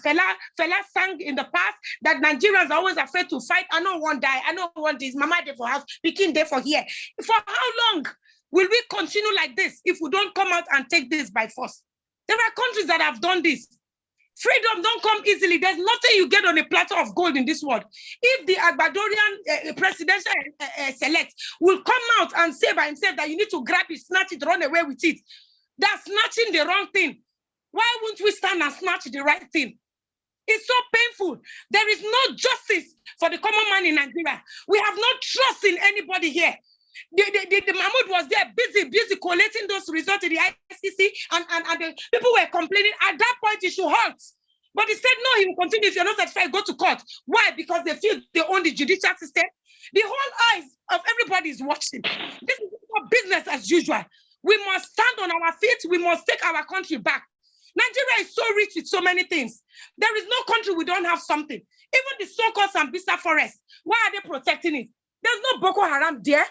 fella sang in the past, that Nigerians are always afraid to fight. I don't want die. I don't want this. Mama there for house, Peking there for here. For how long will we continue like this if we don't come out and take this by force? There are countries that have done this. Freedom don't come easily. There's nothing you get on a platter of gold in this world. If the Ecuadorian presidential select will come out and say by himself that you need to grab it, snatch it, run away with it, that's snatching the wrong thing. Why won't we stand and snatch the right thing? It's so painful. There is no justice for the common man in Nigeria. We have no trust in anybody here. The Mahmoud was there busy collating those results in the ICC, and the people were complaining. At that point, he should halt. But he said, no, he will continue. If you're not satisfied, go to court. Why? Because they feel they own the judicial system. The whole eyes of everybody is watching. This is not business as usual. We must stand on our feet. We must take our country back. Nigeria is so rich with so many things. There is no country we don't have something. Even the so-called Sambisa forest, why are they protecting it? There's no Boko Haram there.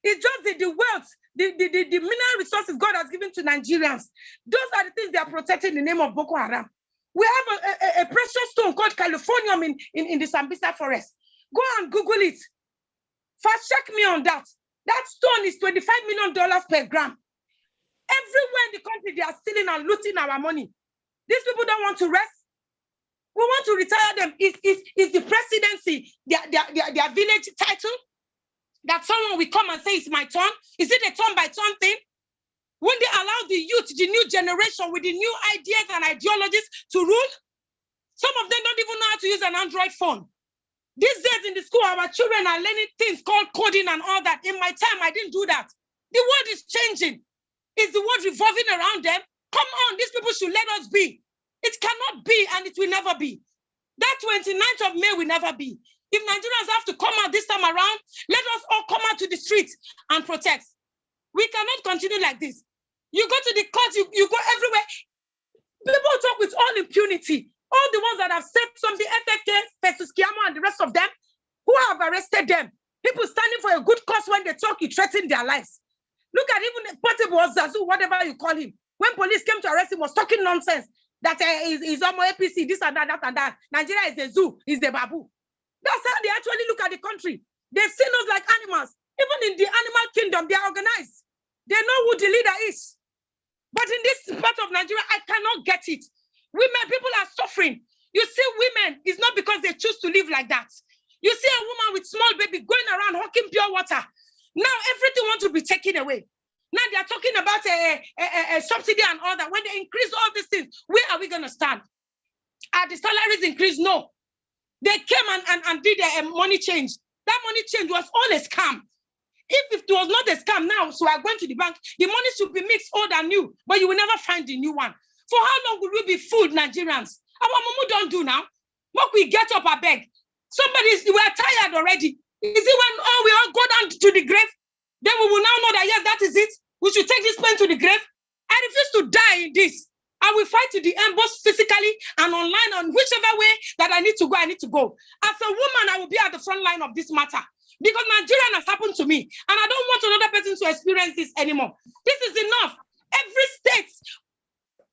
It's just the wealth, the mineral resources God has given to Nigerians. Those are the things they are protecting in the name of Boko Haram. We have a precious stone called Californium in the Sambisa forest. Go and Google it. Fast check me on that. That stone is $25 million per gram. Everywhere in the country, they are stealing and looting our money. These people don't want to rest. We want to retire them. Is the presidency their village title? That someone will come and say, it's my turn? Is it a turn-by-turn thing? When they allow the youth, the new generation with the new ideas and ideologies to rule? Some of them don't even know how to use an Android phone. These days in the school, our children are learning things called coding and all that. In my time, I didn't do that. The world is changing. Is the world revolving around them? Come on, these people should let us be. It cannot be, and it will never be. That 29th of May will never be. If Nigerians have to come out this time around, let us all come out to the streets and protest. We cannot continue like this. You go to the court, you go everywhere. People talk with all impunity. All the ones that have said something, FFK, versus Kiamo and the rest of them, who have arrested them. People standing for a good cause, when they talk, you threaten their lives. Look at even Portable Zazu, whatever you call him. When police came to arrest him, was talking nonsense. That he's on APC, this and that and that. Nigeria is a zoo, is the babu. That's how they actually look at the country. They've seen us like animals. Even in the animal kingdom, they are organized. They know who the leader is. But in this part of Nigeria, I cannot get it. Women, people are suffering. You see women, it's not because they choose to live like that. You see a woman with small baby going around hawking pure water. Now everything wants to be taken away. Now they are talking about a subsidy and all that. When they increase all these things, where are we going to stand? Are the salaries increased? No. They came and did a money change. That money change was all a scam. If it was not a scam now, so we are going to the bank, the money should be mixed old and new, but you will never find the new one. For how long will we be fooled, Nigerians? Our mumu don't do now. What we get up, I beg. We are tired already. Is it when we all go down to the grave? Then we will now know that, yes, that is it. We should take this pen to the grave. I refuse to die in this. I will fight to the end, both physically and online, on whichever way that I need to go, I need to go. As a woman, I will be at the front line of this matter. Because Nigeria has happened to me. And I don't want another person to experience this anymore. This is enough. Every state,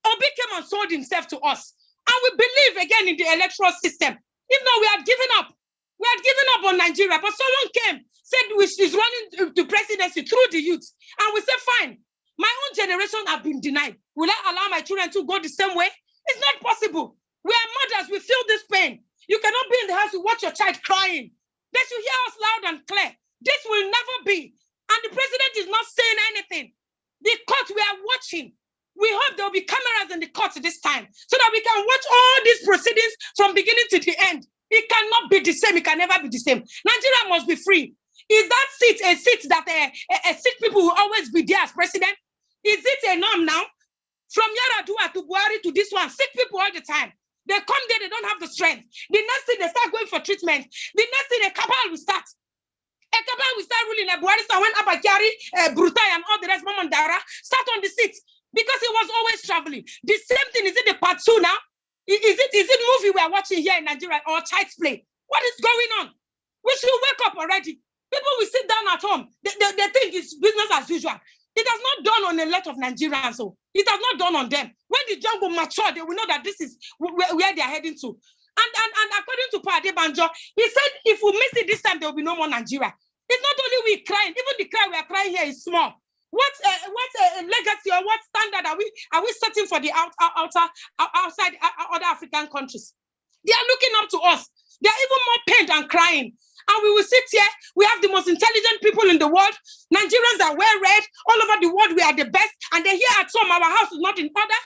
Obi came and sold himself to us. And we believe again in the electoral system. If not, we had given up. We had given up on Nigeria. But someone came, said she's running to presidency through the youth. And we said, fine. My own generation have been denied. Will I allow my children to go the same way? It's not possible. We are mothers, we feel this pain. You cannot be in the house to watch your child crying. They should hear us loud and clear. This will never be. And the president is not saying anything. The court, we are watching. We hope there will be cameras in the court this time so that we can watch all these proceedings from beginning to the end. It cannot be the same. It can never be the same. Nigeria must be free. Is that seat a seat that sick people will always be there as president? Is it a norm now? From Yaradua to Buhari to this one, sick people all the time. They come there, they don't have the strength. The next thing they start going for treatment. The next thing a cabal will start. A cabal will start ruling. Buhari when Abakari, Brutai, and all the rest, Mamandara, start on the seat because he was always traveling. The same thing is in the part 2 now. Is it movie we are watching here in Nigeria or child's play? What is going on? We should wake up already. People will sit down at home. They think it's business as usual. It has not dawned on a lot of Nigerians. So it has not dawned on them. When the jungle mature, they will know that this is where they are heading to. And according to Pade Banjo, he said if we miss it this time, there will be no more Nigeria. It's not only we crying. Even the cry we are crying here is small. What legacy or what standard are we setting for the outside other African countries? They are looking up to us. They are even more pained and crying. And we will sit here. We have the most intelligent people in the world. Nigerians are well read. All over the world, we are the best. And then here at home, our house is not in order.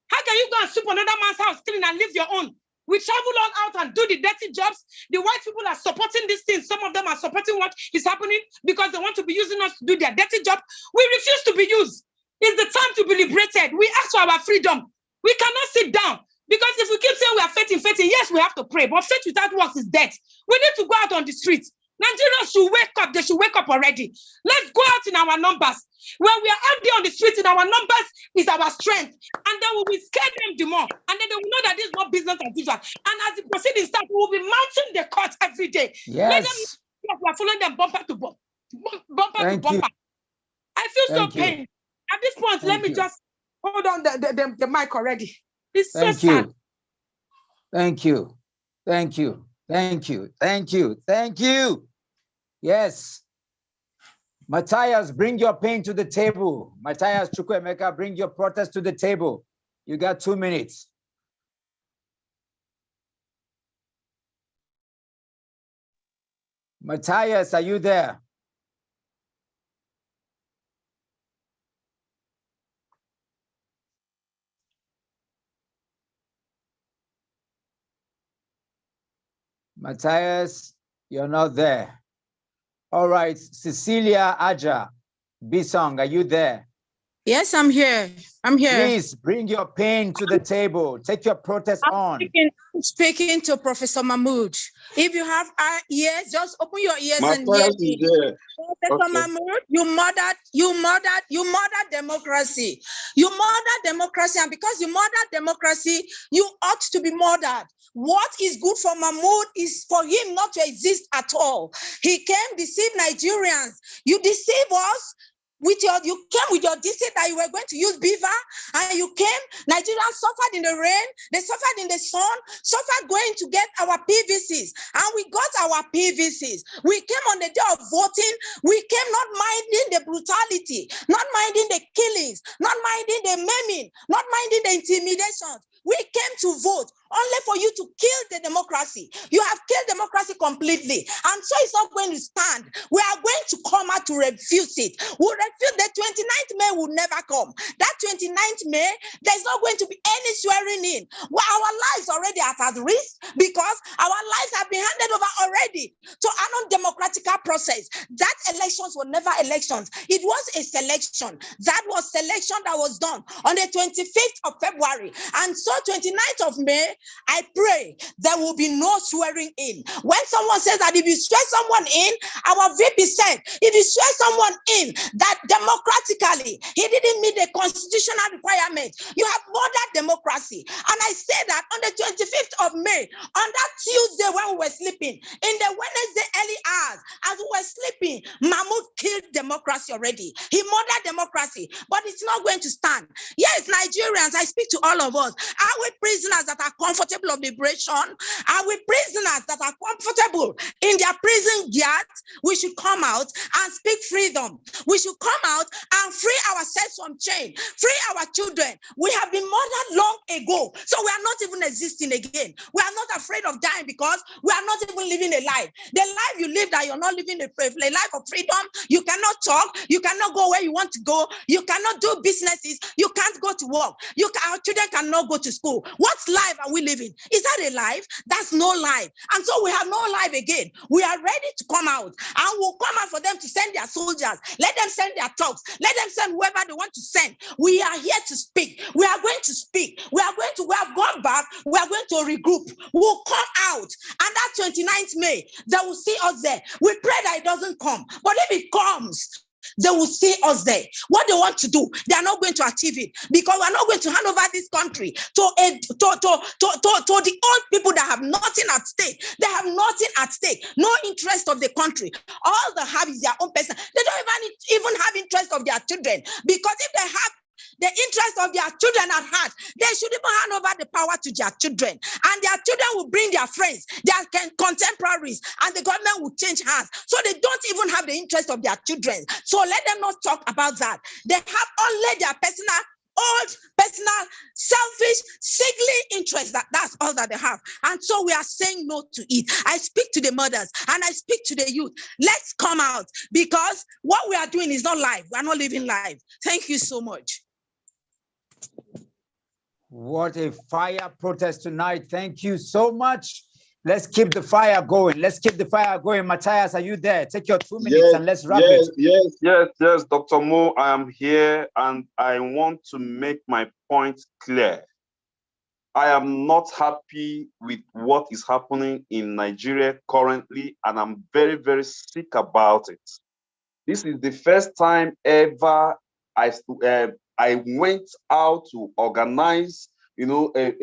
How can you go and sweep another man's house clean and leave your own? We travel all out and do the dirty jobs. The white people are supporting these things. Some of them are supporting what is happening because they want to be using us to do their dirty job. We refuse to be used. It's the time to be liberated. We ask for our freedom. We cannot sit down. Because if we keep saying we are faithing, yes, we have to pray. But faith without works is dead. We need to go out on the streets. Nigerians should wake up. They should wake up already. Let's go out in our numbers. When we are out there on the streets in our numbers is our strength. And then we will scare them the more. And then they will know that this is not business as usual. And as the proceedings start, we will be mounting the court every day. Yes. Let them know we are following them bumper to bumper. Thank you. I feel Thank so you. pain. At this point, Thank let me you. just hold on the mic already. It's so Thank sad. you. Thank you. Thank you. Thank you. Thank you. Thank you. Yes. Matthias, bring your pain to the table. Matthias Chukwuemeka, bring your protest to the table. You got 2 minutes. Matthias, are you there? Matthias, you're not there. All right, Cecilia Aja Bisong, are you there? Yes, I'm here. I'm here. Please bring your pain to the table. Take your protest on. I'm speaking to Professor Mahmoud. If you have ears, just open your ears My and hear friend me. is there. Professor Okay. Mahmoud, you murdered democracy. You murdered democracy, and because you murdered democracy, you ought to be murdered. What is good for Mahmoud is for him not to exist at all. He came deceive Nigerians. You deceive us. You came with your deceit that you were going to use beaver, and you came. Nigerians suffered in the rain, they suffered in the sun, suffered going to get our PVCs, and we got our PVCs. We came on the day of voting. We came not minding the brutality, not minding the killings, not minding the maiming, not minding the intimidations. We came to vote only for you to kill the democracy. You have killed democracy completely, and so it's not going to stand. We are going to come out to refuse it. We'll refuse. The 29th May will never come. That 29th May, there's not going to be any swearing in. Well, our lives already are at risk because our lives have been handed over already to an undemocratic process. That elections were never elections. It was a selection. That was selection that was done on the 25th of February. And so 29th of May, I pray there will be no swearing in. When someone says that if you swear someone in, our VP said, if you swear someone in that democratically, he didn't meet the constitutional requirement, you have murdered democracy. And I say that on the 25th of May, on that Tuesday when we were sleeping, in the Wednesday early hours, as we were sleeping, Mahmoud killed democracy already. He murdered democracy, but it's not going to stand. Yes, Nigerians, I speak to all of us. Are we prisoners that are comfortable of liberation? Are we prisoners that are comfortable in their prison yards? We should come out and speak freedom. We should come come out and free ourselves from chain, free our children. We have been murdered long ago, so we are not even existing again. We are not afraid of dying because we are not even living a life. The life you live that you're not living a life of freedom. You cannot talk. You cannot go where you want to go. You cannot do businesses. You can't go to work. Our children cannot go to school. What life are we living? Is that a life? That's no life. And so we have no life again. We are ready to come out, and we'll come out for them to send their soldiers. Let them send their thugs. Let them send whoever they want to send. We are here to speak. We are going to speak. We have gone back. We are going to regroup. We'll come out. And that 29th May, they will see us there. We pray that it doesn't come. But if it comes, they will see us there. What they want to do, they are not going to achieve it, because we are not going to hand over this country to the old people that have nothing at stake. They have nothing at stake, no interest of the country. All they have is their own person. They don't even have interest of their children, because if they have the interest of their children at heart, they should even hand over the power to their children. And their children will bring their friends, their contemporaries, and the government will change hands. So they don't even have the interest of their children. So let them not talk about that. They have only their personal, selfish, sickly interest. That's all that they have. And so we are saying no to it. I speak to the mothers and I speak to the youth. Let's come out, because what we are doing is not life. We are not living life. Thank you so much. What a fire protest tonight. Thank you so much. Let's keep the fire going. Let's keep the fire going. Matthias, are you there? Take your 2 minutes and let's wrap it. Yes, Dr. Mo, I am here and I want to make my point clear. I am not happy with what is happening in Nigeria currently, and I'm very, very sick about it. This is the first time ever I went out to organize, a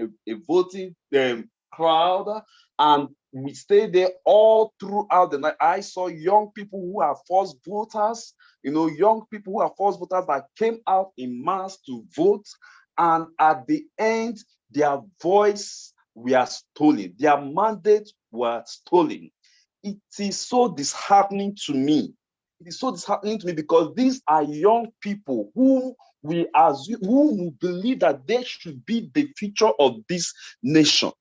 voting crowd, and we stayed there all throughout the night. I saw young people who are forced voters, young people who are forced voters that came out in mass to vote, and at the end, their voice were stolen, their mandate were stolen. It is so disheartening to me. It is so disheartening to me, because these are young people who believe that they should be the future of this nation.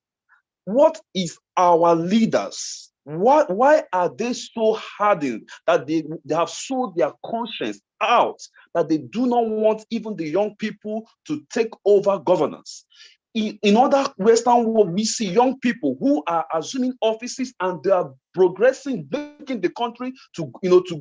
What is our leaders? Why are they so hardened that they have sold their conscience out, that they do not want even the young people to take over governance? In other Western world, we see young people who are assuming offices and they are progressing, making the country to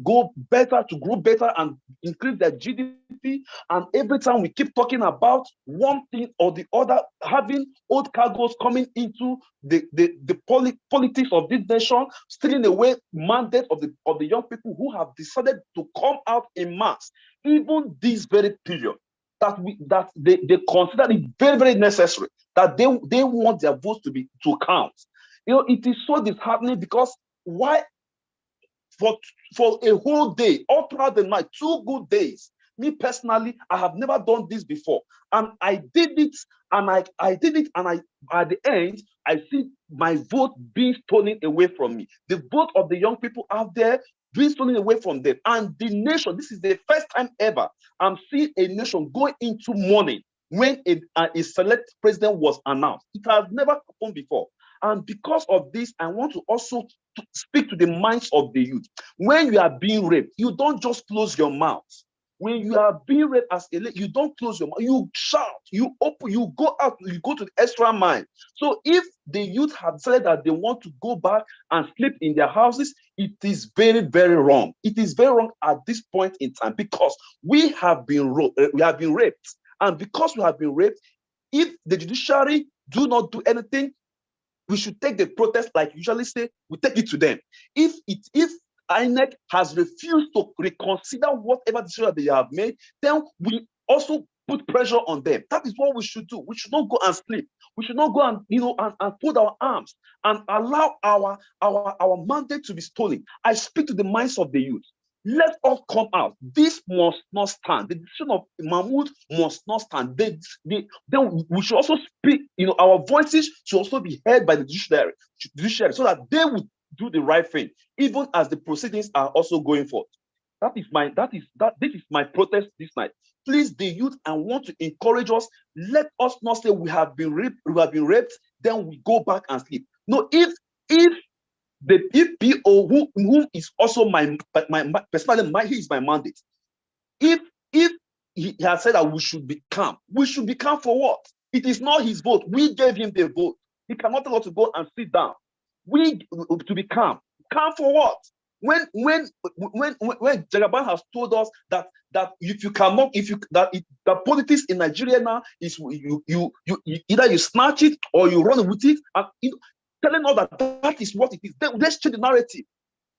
go better, to grow better and increase their GDP. And every time we keep talking about one thing or the other, having old cargoes coming into the politics of this nation, stealing away mandate of the young people who have decided to come out in mass, even this very period. That they consider it very, very necessary, that they want their votes to count. It is so disheartening, because why for a whole day, all throughout the night, 2 good days. Me personally, I have never done this before, and I did it, and I did it, and at the end, I see my vote being stolen away from me. The vote of the young people out there being stolen away from them, and the nation. This is the first time ever I'm seeing a nation going into mourning when a select president was announced. It has never happened before. And because of this, I want to also speak to the minds of the youth. When you are being raped, you don't just close your mouth. When you are being raped as a lady, you don't close your mouth. You shout, you open, you go out, you go to the extra mile. So if the youth have said that they want to go back and sleep in their houses, it is very, very wrong. It is very wrong at this point in time, because we have been raped. And because we have been raped, if the judiciary do not do anything, we should take the protest, like you usually say, we take it to them. If INEC has refused to reconsider whatever decision they have made, then we also put pressure on them. That is what we should do. We should not go and sleep. We should not go and and put our arms and allow our mandate to be stolen. I speak to the minds of the youth. Let us come out. This must not stand. The decision of Mahmoud must not stand. Then we should also speak. Our voices should also be heard by the judiciary, so that they would do the right thing, even as the proceedings are also going forth. This is my protest this night. Please, the youth, I want to encourage us. Let us not say we have been raped, then we go back and sleep. No, if the EPO, who is also my personally, he is my mandate. If he has said that we should be calm for what? It is not his vote. We gave him the vote. He cannot tell us to go and sit down. We to be calm. Calm for what? When Jagaban has told us that if you cannot, the politics in Nigeria now is you either you snatch it or you run with it, and telling us that is what it is. Then let's change the narrative.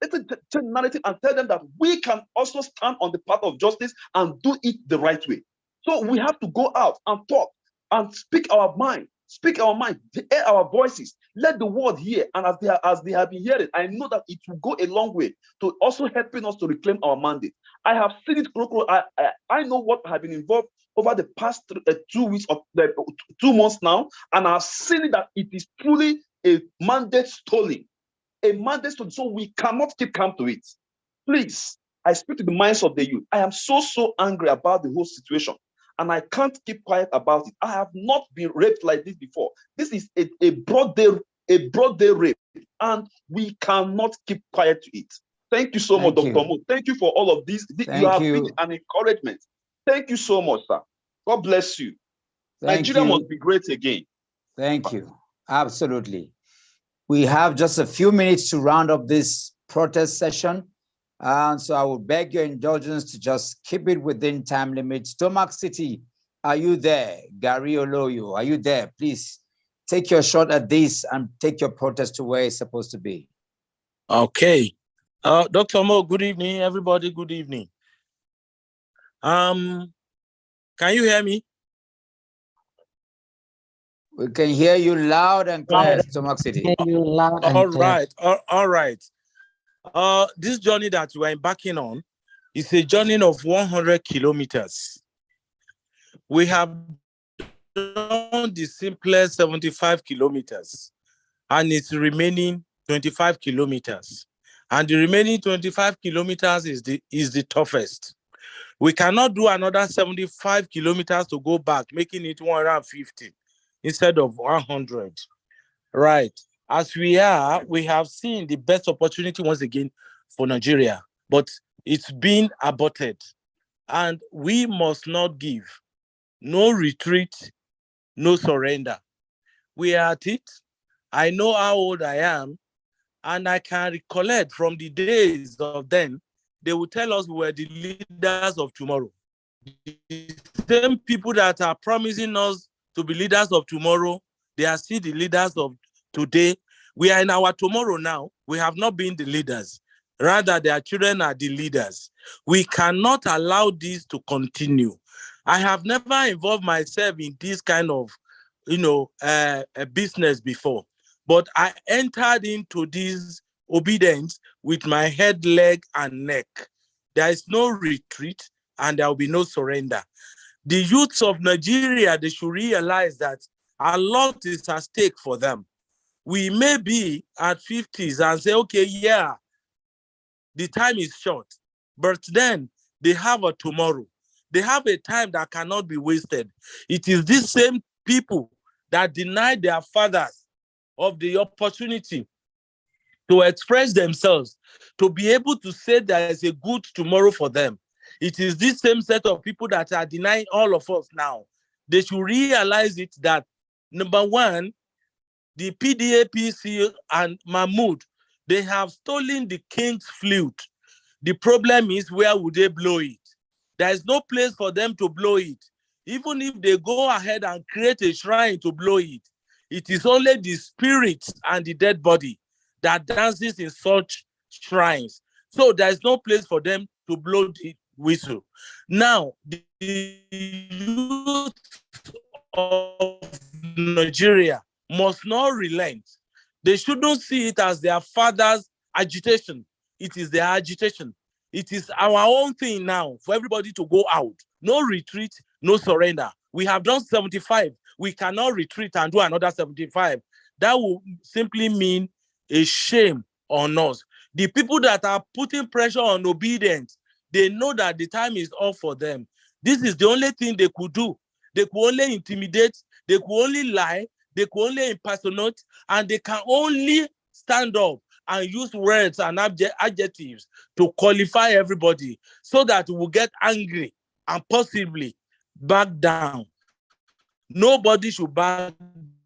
Let's change the narrative and tell them that we can also stand on the path of justice and do it the right way. So we have to go out and talk and speak our mind, air our voices, let the world hear. And as they have been hearing, I know that it will go a long way to also helping us to reclaim our mandate. I have seen it. I know what I have been involved over the past 2 weeks of 2 months now, and I've seen it that it is truly a mandate stolen. A mandate stolen, so we cannot keep calm to it. Please, I speak to the minds of the youth. I am so angry about the whole situation, and I can't keep quiet about it. I have not been raped like this before. This is a broad day rape, and we cannot keep quiet to it. Thank you so much, Dr. Mo. Thank you for all of this. You have been an encouragement. Thank you so much, sir. God bless you. Nigeria must be great again. Thank you. Absolutely. We have just a few minutes to round up this protest session. And so I will beg your indulgence to just keep it within time limits. Stomach City, are you there? Gary Oloyo, are you there? Please take your shot at this and take your protest to where it's supposed to be. Okay. Dr. Mo, good evening, everybody. Good evening. Can you hear me? We can hear you loud and clear, Stomach City. All right. This journey that we're embarking on is a journey of 100 kilometers. We have done the simplest 75 kilometers, and it's remaining 25 kilometers. And the remaining 25 kilometers is the toughest. We cannot do another 75 kilometers to go back, making it 150 instead of 100. Right. As we have seen the best opportunity once again for Nigeria, but it's been aborted. And we must not give. No retreat, no surrender. We are at it. I know how old I am, and I can recollect from the days of then, they will tell us we were the leaders of tomorrow. The same people that are promising us to be leaders of tomorrow, they are still the leaders of today. We are in our tomorrow now. We have not been the leaders. Rather, their children are the leaders. We cannot allow this to continue. I have never involved myself in this kind of, business before, but I entered into this obedience with my head, leg, and neck. There is no retreat, and there will be no surrender. The youths of Nigeria, they should realize that a lot is at stake for them. We may be at 50s and say, okay, yeah, the time is short, but then they have a tomorrow. They have a time that cannot be wasted. It is these same people that denied their fathers of the opportunity to express themselves, to be able to say there is a good tomorrow for them. It is this same set of people that are denying all of us now. They should realize it that, number one, the PDAPC and Mahmoud, they have stolen the king's flute. The problem is, where would they blow it? There is no place for them to blow it. Even if they go ahead and create a shrine to blow it, it is only the spirit and the dead body that dances in such shrines. So there is no place for them to blow the whistle. Now, the youth of Nigeria must not relent. They shouldn't see it as their father's agitation. It is their agitation. It is our own thing now for everybody to go out. No retreat, no surrender. We have done 75. We cannot retreat and do another 75. That will simply mean a shame on us. The people that are putting pressure on obedience, they know that the time is off for them. This is the only thing they could do. They could only intimidate, they could only lie, they could only impersonate, and they can only stand up and use words and adjectives to qualify everybody so that we'll get angry and possibly back down. Nobody should back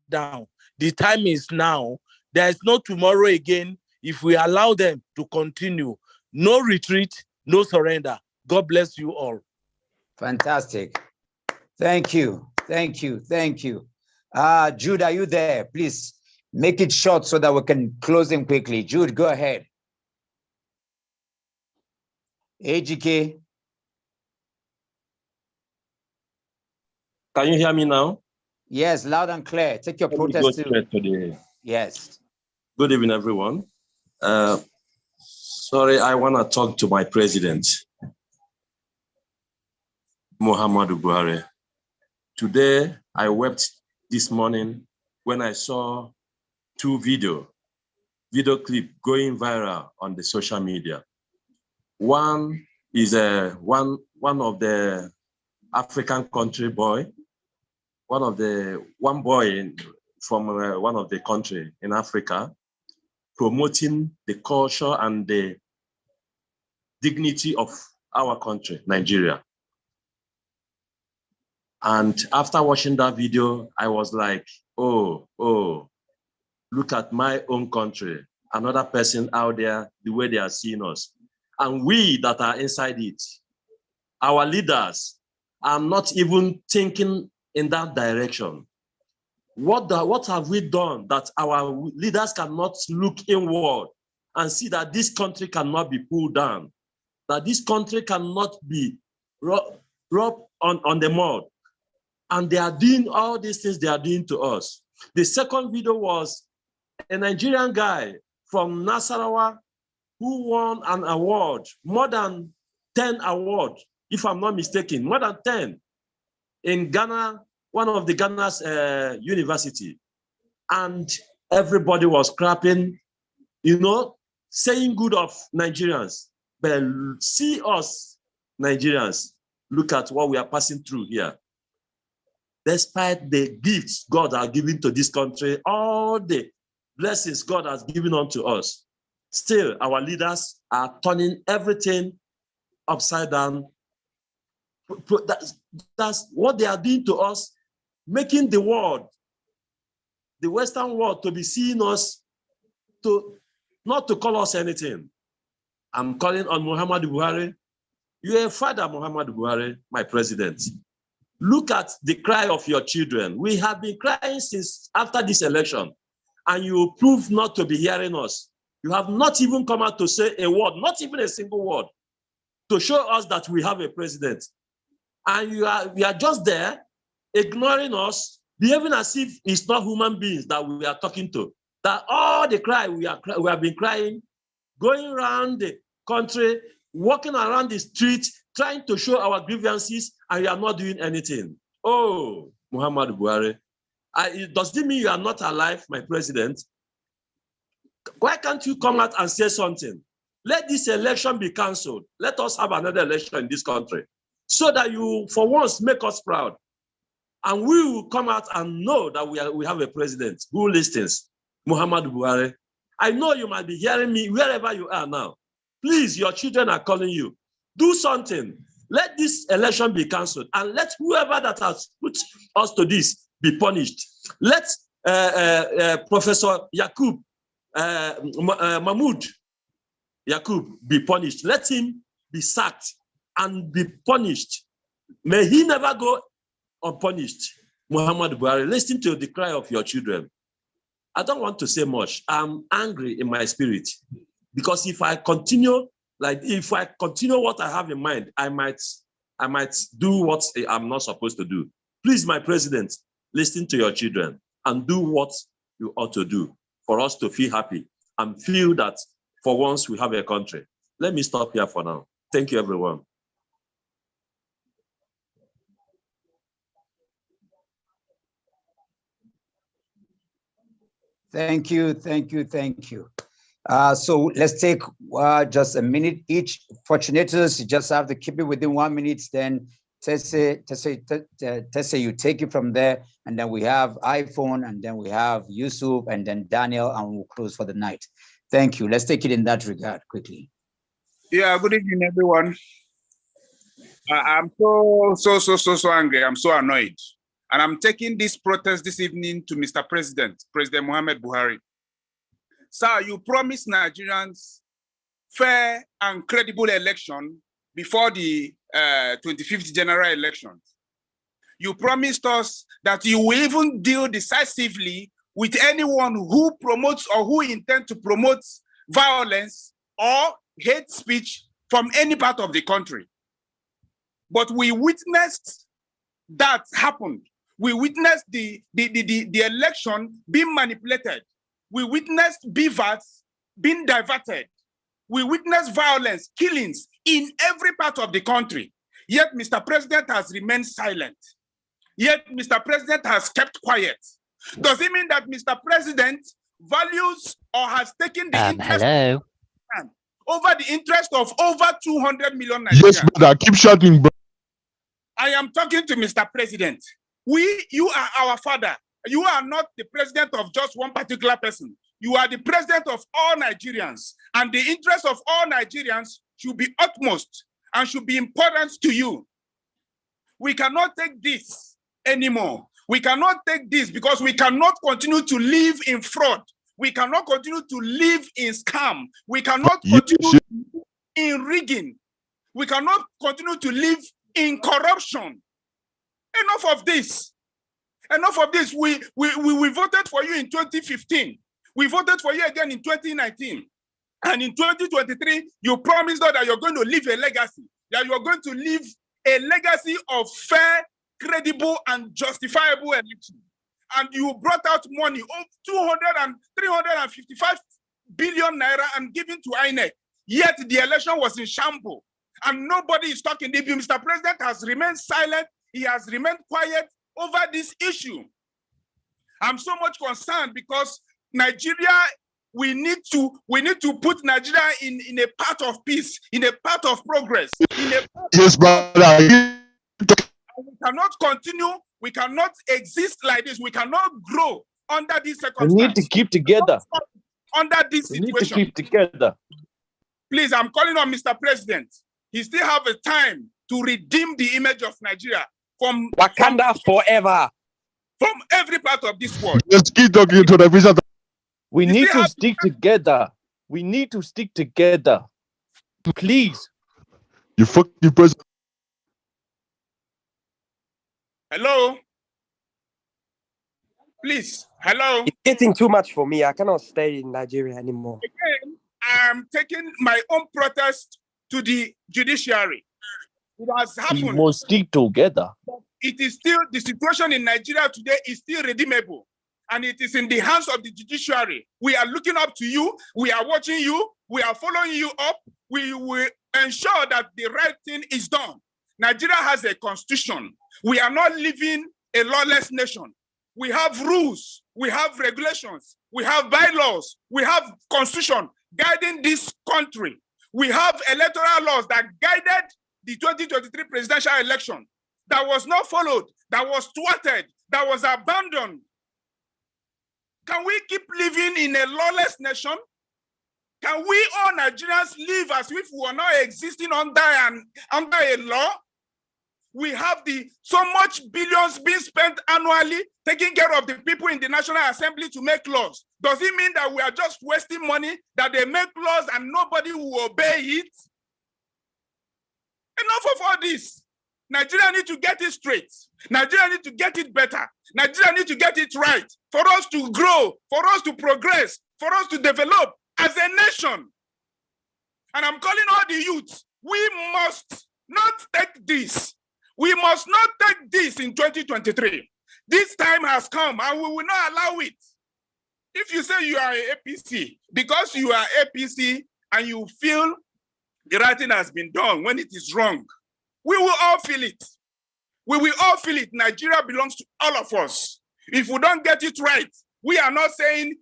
down. The time is now. There is no tomorrow again if we allow them to continue. No retreat, no surrender. God bless you all. Fantastic. Thank you. Thank you. Thank you. Jude, are you there? Please make it short so that we can close him quickly. Jude, go ahead. AGK. Can you hear me now? Yes, loud and clear. Take your Let me protest go straight to the... Yes. Good evening, everyone. Sorry, I want to talk to my president, Muhammadu Buhari. Today, I wept this morning when I saw two video clip going viral on the social media. One is one of the African country boy, one boy from one of the country in Africa, promoting the culture and the dignity of our country, Nigeria. And after watching that video, I was like, oh, look at my own country, another person out there, the way they are seeing us. And we that are inside it, our leaders are not even thinking in that direction. What have we done that our leaders cannot look inward and see that this country cannot be pulled down, that this country cannot be rubbed on the mud? And they are doing all these things they are doing to us. The second video was a Nigerian guy from Nasarawa who won an award, more than 10 awards, if I'm not mistaken, more than 10 in Ghana, one of the Ghana's university. And everybody was clapping, saying good of Nigerians. But see us, Nigerians, look at what we are passing through here. Despite the gifts God has given to this country, all the blessings God has given unto us, still our leaders are turning everything upside down. That's what they are doing to us, making the world, the Western world, to be seeing us, not to call us anything. I'm calling on Muhammadu Buhari. You're a father, Muhammadu Buhari, my president. Look at the cry of your children. We have been crying since after this election, and you prove not to be hearing us. You have not even come out to say a word, not even a single word, to show us that we have a president. And you are just there, ignoring us, behaving as if it's not human beings that we are talking to. That all the cry we have been crying, going around the country, walking around the streets, trying to show our grievances, and you are not doing anything. Oh, Muhammadu Buhari, does it mean you are not alive, my president? Why can't you come out and say something? Let this election be cancelled. Let us have another election in this country so that you, for once, make us proud. And we will come out and know that we have a president who listens, Muhammadu Buhari. I know you might be hearing me wherever you are now. Please, your children are calling you. Do something. Let this election be cancelled, and let whoever that has put us to this be punished. Let Professor Mahmoud Yakub be punished. Let him be sacked and be punished. May he never go unpunished. Muhammad Buhari, listen to the cry of your children. I don't want to say much. I'm angry in my spirit, because if I continue what I have in mind, I might do what I'm not supposed to do. Please, my president, listen to your children and do what you ought to do for us to feel happy and feel that for once we have a country. Let me stop here for now. Thank you, everyone. Thank you, thank you, thank you. So let's take just a minute each. Fortunatus, you just have to keep it within 1 minute. Then Tesse, you take it from there. And then we have iPhone, and then we have Yusuf, and then Daniel, and we'll close for the night. Thank you. Let's take it in that regard quickly. Yeah, good evening, everyone. I'm so angry. I'm so annoyed. And I'm taking this protest this evening to Mr. President, President Muhammad Buhari. Sir, you promised Nigerians fair and credible election before the 25th general elections. You promised us that you will even deal decisively with anyone who promotes or who intends to promote violence or hate speech from any part of the country. But we witnessed that happen. We witnessed the election being manipulated. We witnessed BVATs being diverted. We witnessed violence, killings in every part of the country. Yet Mr. President has remained silent. Yet Mr. President has kept quiet. Does it mean that Mr. President values or has taken the interest over the interest of over 200 million Nigerians? Yes, brother. Keep shouting, bro. I am talking to Mr. President. You are our father. You are not the president of just one particular person. You are the president of all Nigerians. And the interest of all Nigerians should be utmost and should be important to you. We cannot take this anymore. We cannot take this because we cannot continue to live in fraud. We cannot continue to live in scam. We cannot continue in rigging. We cannot continue to live in corruption. Enough of this. Enough of this. We voted for you in 2015. We voted for you again in 2019. And in 2023, you promised us that you're going to leave a legacy, that you're going to leave a legacy of fair, credible, and justifiable election. And you brought out money of 200 and 355 billion naira and given to INEC. Yet the election was in shambles. And nobody is talking. The Mr. President has remained silent. He has remained quiet over this issue. I'm so much concerned because Nigeria, we need to put Nigeria in a path of peace, in a path of progress. Yes, brother. We cannot continue. We cannot exist like this. We cannot grow under this circumstance. We need to keep together. Under this situation. We need to keep together. Please, I'm calling on Mr. President. He still have a time to redeem the image of Nigeria from Wakanda forever. From every part of this world. Just keep talking to the visitor. We need to stick together. We need to stick together. Please. You fucking president. Hello? Please, hello? It's getting too much for me. I cannot stay in Nigeria anymore. Again, I'm taking my own protest to the judiciary. It has happened. We must stick together. It is still, the situation in Nigeria today is still redeemable. And it is in the hands of the judiciary. We are looking up to you. We are watching you. We are following you up. We will ensure that the right thing is done. Nigeria has a constitution. We are not living a lawless nation. We have rules. We have regulations. We have bylaws. We have constitution guiding this country. We have electoral laws that guided the 2023 presidential election that was not followed, that was thwarted, that was abandoned. Can we keep living in a lawless nation? Can we all Nigerians live as if we are not existing under a law? We have so much billions being spent annually taking care of the people in the National Assembly to make laws. Does it mean that we are just wasting money, that they make laws and nobody will obey it? Enough of all this. Nigeria need to get it straight. Nigeria need to get it better. Nigeria need to get it right for us to grow, for us to progress, for us to develop as a nation. And I'm calling all the youth. We must not take this. We must not take this in 2023. This time has come and we will not allow it. If you say you are an APC, because you are APC and you feel the right thing has been done when it is wrong, we will all feel it. We will all feel it. Nigeria belongs to all of us. If we don't get it right, we are not saying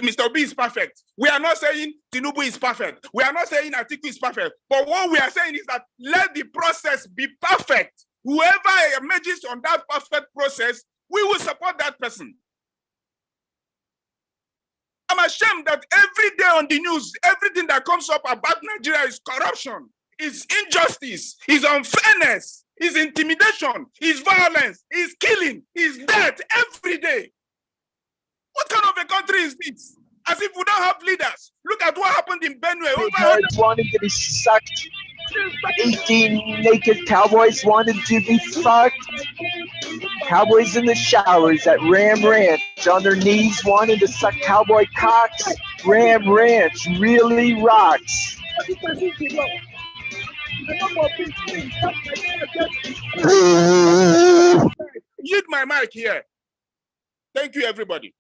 Mr. Obi is perfect. We are not saying Tinubu is perfect. We are not saying Atiku is perfect. But what we are saying is that let the process be perfect. Whoever emerges on that perfect process, we will support that person. I'm ashamed that every day on the news, everything that comes up about Nigeria is corruption, is injustice, is unfairness, is intimidation, is violence, is killing, is death every day. What kind of a country is this? As if we don't have leaders. Look at what happened in Benue. Heads wanted to be sucked. 18 naked cowboys wanted to be fucked. Cowboys in the showers at Ram Ranch on their knees wanting to suck cowboy cocks. Ram Ranch really rocks. Yield my mic here. Thank you, everybody.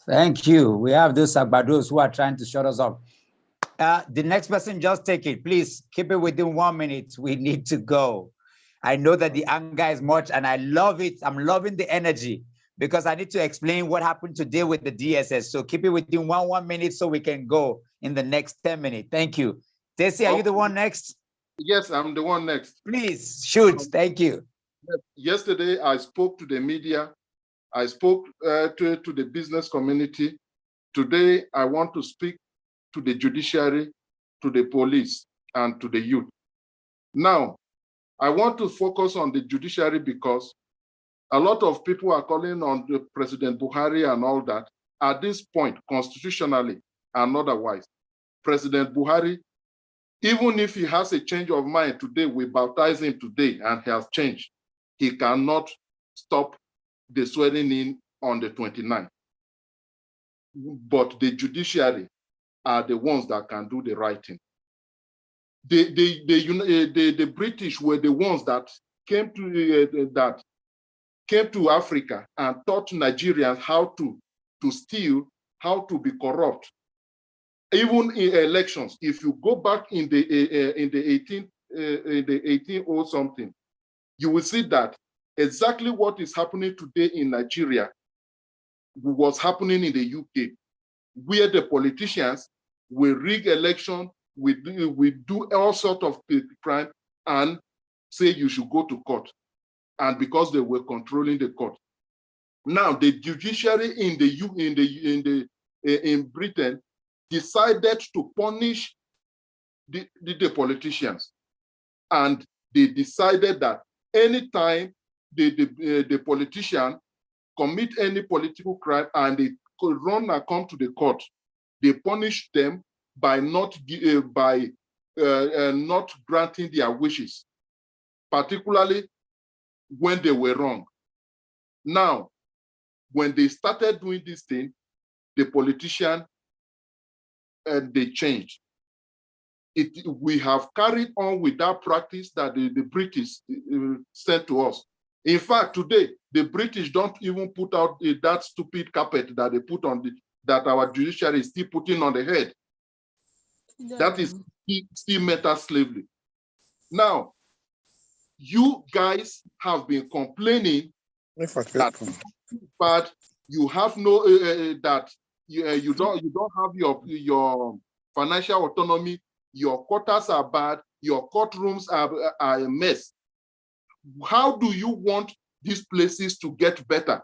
Thank you. We have those Agbados who are trying to shut us up. The next person, just take it. Please keep it within 1 minute. We need to go. I know that the anger is much and I love it. I'm loving the energy because I need to explain what happened today with the DSS. So keep it within 1 minute so we can go in the next 10 minutes. Thank you. Tessie, are you the one next? Yes, I'm the one next. Please shoot. Thank you. Yesterday, I spoke to the media. I spoke to the business community. Today, I want to speak to the judiciary, to the police, and to the youth. Now, I want to focus on the judiciary because a lot of people are calling on the President Buhari and all that. At this point, constitutionally and otherwise, President Buhari, even if he has a change of mind today, we baptize him today and he has changed, he cannot stop the swearing in on the 29th. But the judiciary are the ones that can do the right thing. The British were the ones that came to Africa and taught Nigerians how to steal, how to be corrupt. Even in elections, if you go back in the 18 or something, you will see that exactly what is happening today in Nigeria was happening in the UK, where the politicians will rig election, we do all sorts of crime and say you should go to court. And because they were controlling the court. Now the judiciary in Britain decided to punish the politicians. And they decided that anytime the politician commit any political crime and they run and come to the court, they punish them by not granting their wishes, particularly when they were wrong. Now, when they started doing this thing, the politician they changed. We have carried on with that practice that the British sent to us. In fact, today, the British don't even put out that stupid carpet that they put on that our judiciary is still putting on the head. Yeah. That is still meta slavery. Now, you guys have been complaining that, but you have no you don't have your financial autonomy. Your quotas are bad. Your courtrooms are a mess. How do you want these places to get better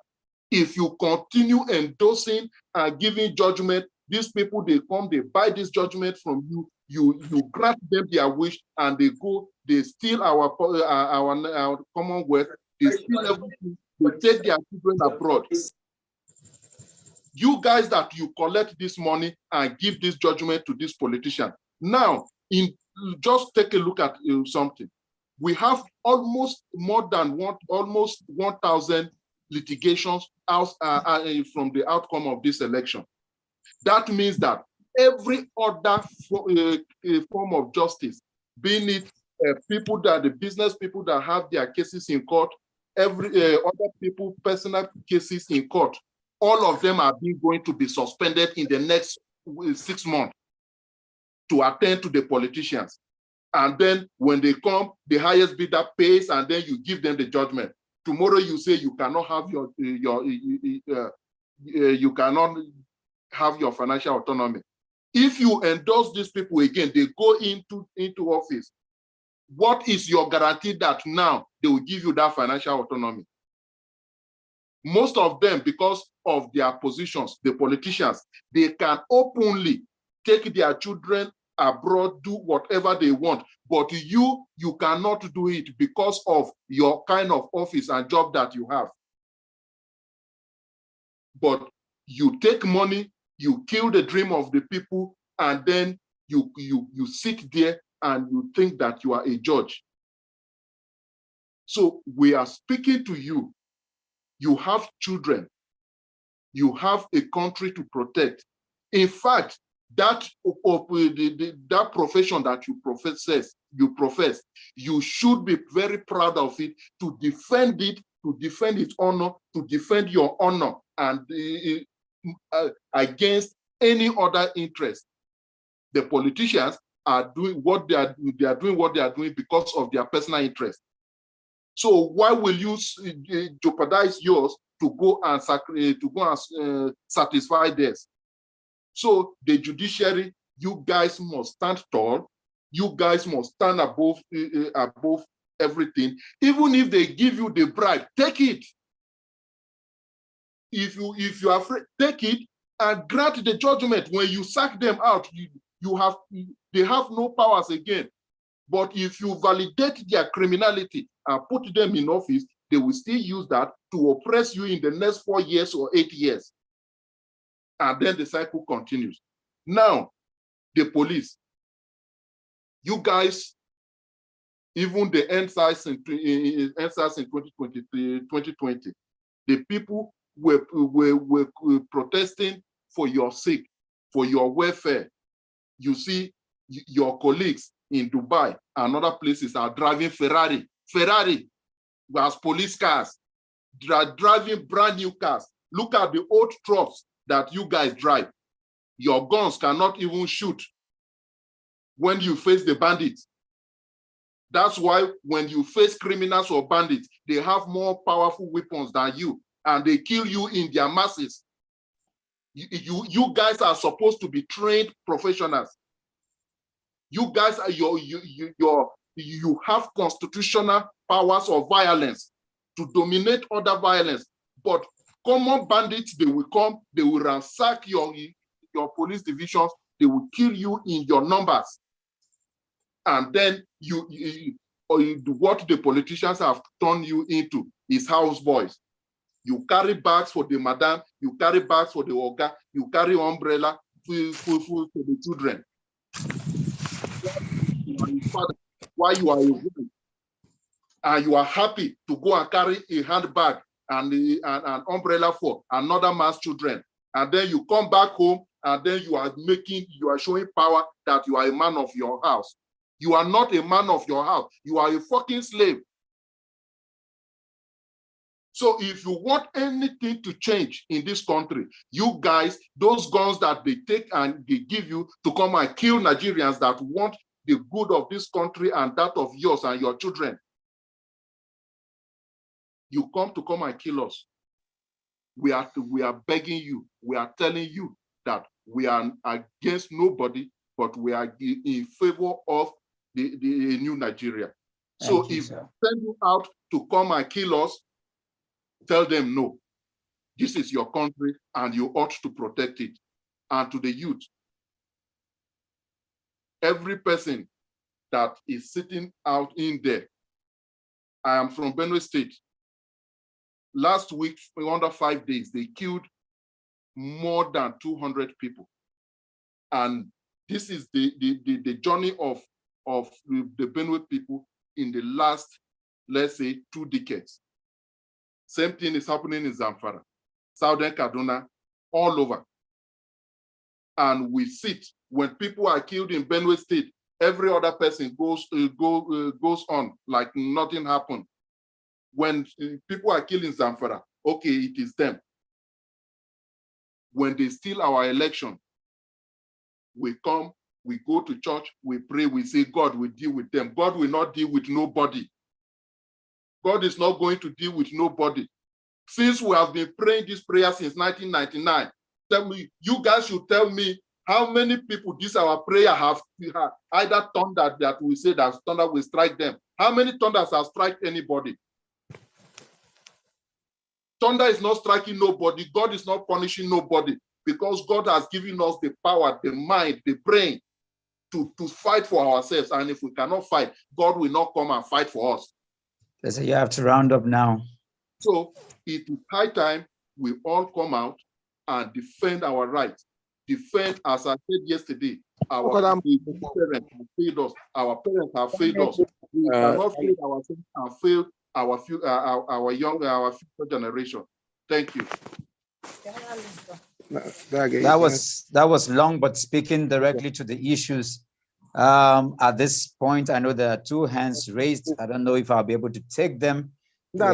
if you continue endorsing and giving judgment? These people, they come, they buy this judgment from you. You grant them their wish, and they go, they steal our commonwealth. They steal everything. They take their children abroad. You guys that you collect this money and give this judgment to this politician. Now, just take a look at something. We have almost more than almost 1,000 litigations out, from the outcome of this election. That means that every other form of justice, being it people that the business people that have their cases in court, every other people personal cases in court, all of them are going to be suspended in the next 6 months to attend to the politicians. And then when they come, the highest bidder pays, and then you give them the judgment. Tomorrow you say you cannot have you cannot have your financial autonomy. If you endorse these people again, they go into office. What is your guarantee that now they will give you that financial autonomy? Most of them, because of their positions, the politicians, they can openly take their children abroad, do whatever they want. But you cannot do it because of your kind of office and job that you have. But you take money, you kill the dream of the people, and then you sit there and you think that you are a judge. So we are speaking to you. You have children. You have a country to protect. In fact, that profession that you profess, you should be very proud of it, to defend it, to defend its honor, to defend your honor, and against any other interest. The politicians are doing what they are doing what they are doing because of their personal interest. So why will you jeopardize yours to go and satisfy theirs? So the judiciary, you guys must stand tall. You guys must stand above everything. Even if they give you the bribe, take it. If you are afraid, take it and grant the judgment. When you sack them out, they have no powers again. But if you validate their criminality and put them in office, they will still use that to oppress you in the next 4 years or 8 years. And then the cycle continues. Now, the police, you guys, even the NSAS in 2020, the people were protesting for your sake, for your welfare. You see, your colleagues in Dubai and other places are driving Ferrari as police cars, driving brand new cars. Look at the old trucks that you guys drive. Your guns cannot even shoot when you face the bandits. That's why when you face criminals or bandits, they have more powerful weapons than you, and they kill you in their masses. You guys are supposed to be trained professionals. You guys are you have constitutional powers of violence to dominate other violence. But common bandits, they will come, they will ransack your police divisions, they will kill you in your numbers. And then what the politicians have turned you into is houseboys. You carry bags for the madam, you carry bags for the oga, you carry umbrella for the children. Why you are a woman, and you are happy to go and carry a handbag and an umbrella for another man's children, and then you come back home and then you are showing power that you are a man of your house. You are not a man of your house. You are a fucking slave. So if you want anything to change in this country, you guys, those guns that they take and they give you to come and kill Nigerians that want the good of this country and that of yours and your children, you come and kill us. We are begging you, we are telling you that we are against nobody, but we are in favor of the new Nigeria. So if they send you out to come and kill us, tell them no. This is your country and you ought to protect it. And to the youth, every person that is sitting out in there, I am from Benue State. Last week, under 5 days, they killed more than 200 people. And this is the journey of the Benue people in the last, let's say, 2 decades. Same thing is happening in Zamfara, Southern Kaduna, all over. And we sit, when people are killed in Benue State, every other person goes on like nothing happened. When people are killed in Zamfara, okay, it is them. When they steal our election, we come, we go to church, we pray, we say God will deal with them. God will not deal with nobody. God is not going to deal with nobody. Since we have been praying this prayer since 1999, tell me, you guys should tell me how many people this our prayer have either thunder that we say that thunder will strike them. How many thunders have struck anybody? Thunder is not striking nobody. God is not punishing nobody, because God has given us the power, the mind, the brain to fight for ourselves. And if we cannot fight, God will not come and fight for us. So you have to round up now. So it is high time we all come out and defend our rights. Defend, as I said yesterday, our parents have failed us. Our parents have failed us. We cannot fail ourselves and fail our future generation. Thank you. That was long, but speaking directly to the issues. At this point, I know there are 2 hands raised. I don't know if I'll be able to take them. It's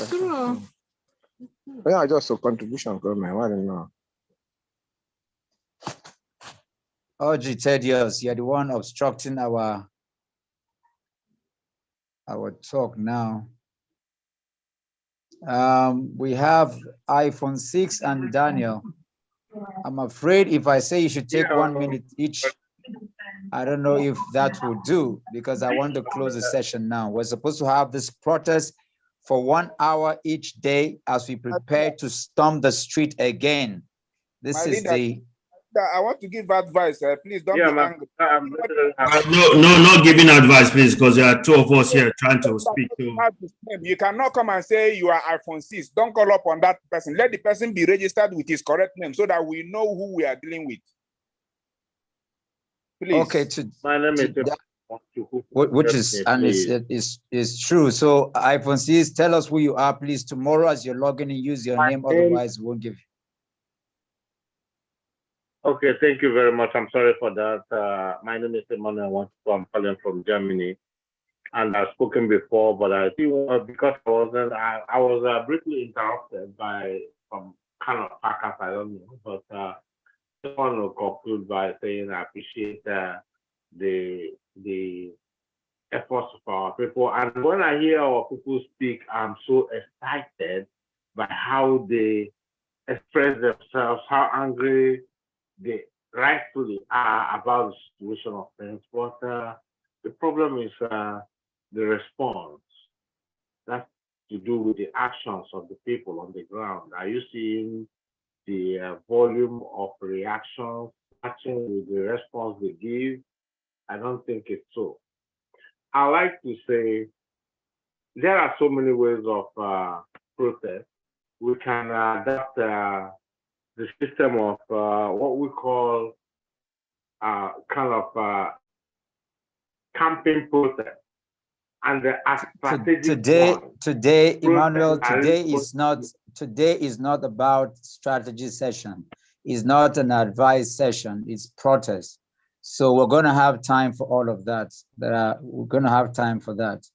true. Yeah, just a contribution, government. I don't know. Audrey Tedious, you're the one obstructing our talk now. We have iPhone 6 and Daniel. I'm afraid if I say you should take 1 minute each, I don't know if that will do, because I want to close the session now. We're supposed to have this protest for 1 hour each day as we prepare to storm the street again. This is the... I want to give advice. Please don't be angry. No, not giving advice, please, because there are 2 of us here trying to speak. You cannot come and say you are iPhone 6. Don't call up on that person. Let the person be registered with his correct name so that we know who we are dealing with. Please. Okay, which is, and is true. So iPhone 6, tell us who you are, please. Tomorrow as you're logging in, use your name, otherwise we won't give you. Okay, thank you very much. I'm sorry for that. My name is Emmanuel. I'm calling from Germany, and I've spoken before, but I think because I was briefly interrupted by some kind of packers, I don't know, but I want to conclude by saying I appreciate the efforts of our people, and when I hear our people speak, I'm so excited by how they express themselves, how angry they rightfully are about the situation of things, but the problem is the response. That's to do with the actions of the people on the ground. Are you seeing the volume of reactions matching with the response they give? I don't think it's so. I like to say there are so many ways of protest. We can adapt the system of what we call kind of camping protest, and the today, Emmanuel, today is not about strategy session. It's not an advice session. It's protest. So we're going to have time for all of that. We're going to have time for that.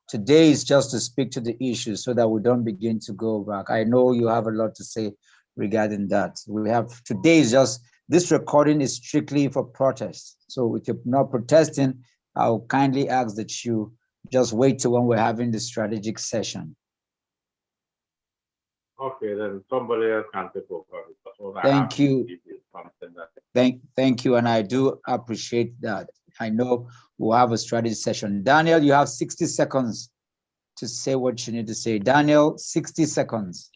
Today is just to speak to the issues so that we don't begin to go back. I know you have a lot to say regarding that. Today is just, this recording is strictly for protest. So if you're not protesting, I'll kindly ask that you just wait till when we're having the strategic session. Okay, then somebody else can take over. Thank you. Thank you, and I do appreciate that. I know we'll have a strategy session. Daniel, you have 60 seconds to say what you need to say. Daniel, 60 seconds.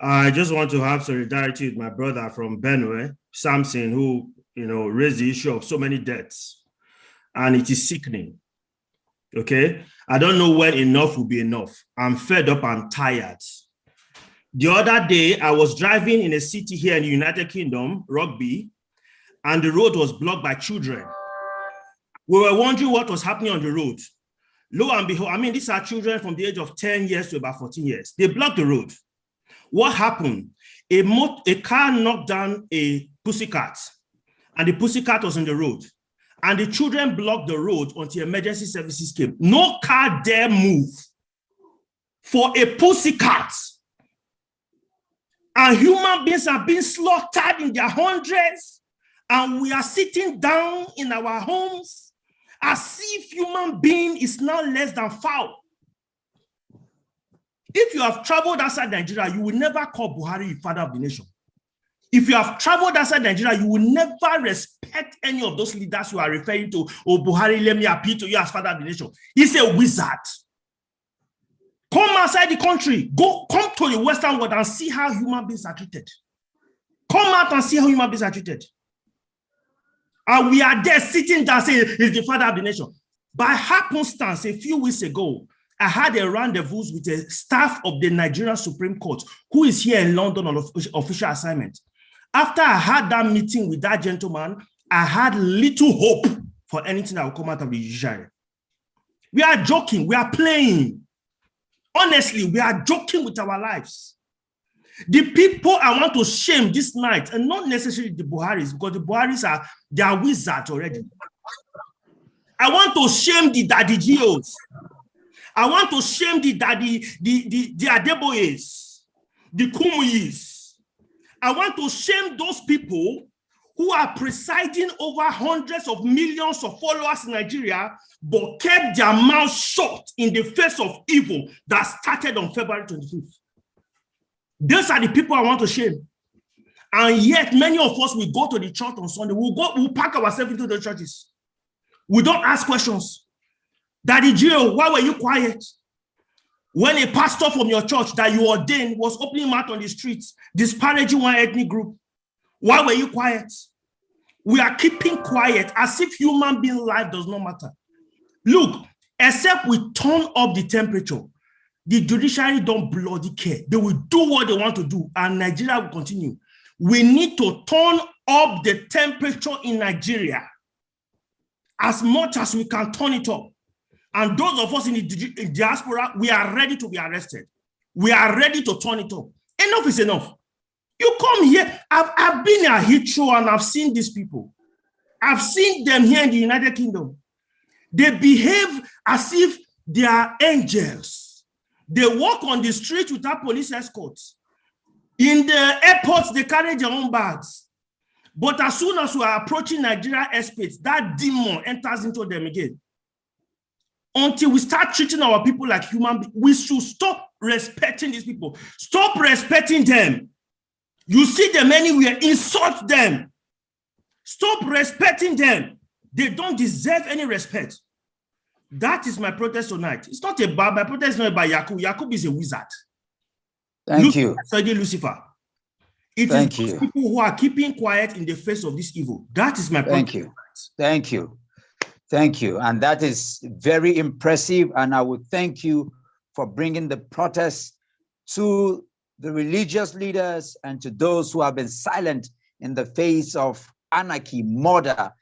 I just want to have solidarity with my brother from Benue, Samson, who raised the issue of so many deaths, and it is sickening. Okay, I don't know when enough will be enough. I'm fed up and tired. The other day, I was driving in a city here in the United Kingdom, Rugby, and the road was blocked by children. We were wondering what was happening on the road. Lo and behold, these are children from the age of 10 years to about 14 years. They blocked the road. What happened? A car knocked down a pussycat, and the pussycat was on the road. And the children blocked the road until emergency services came. No car dare move for a pussycat. And human beings are being slaughtered in their hundreds. And we are sitting down in our homes as if human being is now less than foul. If you have traveled outside Nigeria, you will never call Buhari father of the nation. If you have traveled outside Nigeria, you will never respect any of those leaders you are referring to. Oh, Buhari, let me appeal to you as father of the nation. He's a wizard. Come outside the country. Come to the Western world and see how human beings are treated. Come out and see how human beings are treated. And we are there sitting down saying he's the father of the nation. By happenstance, a few weeks ago, I had a rendezvous with a staff of the Nigerian Supreme Court who is here in London on official assignment. After I had that meeting with that gentleman, I had little hope for anything that will come out of the judiciary. We are joking, we are playing. Honestly, we are joking with our lives. The people I want to shame this night, and not necessarily the Buharis, because the Buharis they are wizards already. I want to shame the Daddy Geos. I want to shame the Adeboyes, the Kumuyis. I want to shame those people who are presiding over hundreds of millions of followers in Nigeria, but kept their mouths shut in the face of evil that started on February 25th. Those are the people I want to shame. And yet, many of us will go to the church on Sunday. We'll pack ourselves into the churches. We don't ask questions. Daddy Gio, why were you quiet? When a pastor from your church that you ordained was opening mouth on the streets, disparaging one ethnic group, why were you quiet? We are keeping quiet as if human being life does not matter. Look, except we turn up the temperature, the judiciary don't bloody care. They will do what they want to do, and Nigeria will continue. We need to turn up the temperature in Nigeria as much as we can turn it up. And those of us in the diaspora, we are ready to be arrested. We are ready to turn it up. Enough is enough. You come here. I've been at Heathrow and I've seen these people. I've seen them here in the United Kingdom. They behave as if they are angels. They walk on the street without police escorts. In the airports, they carry their own bags. But as soon as we are approaching Nigeria airspace, that demon enters into them again. Until we start treating our people like human beings, we should stop respecting these people. Stop respecting them. You see them anywhere, insult them. Stop respecting them. They don't deserve any respect. That is my protest tonight. It's not about, my protest is not about Yakub. Yakub is a wizard. Thank you. Lucifer. It is those people who are keeping quiet in the face of this evil. That is my protest. Thank you. Thank you. Thank you. And that is very impressive. And I would thank you for bringing the protest to the religious leaders and to those who have been silent in the face of anarchy, murder,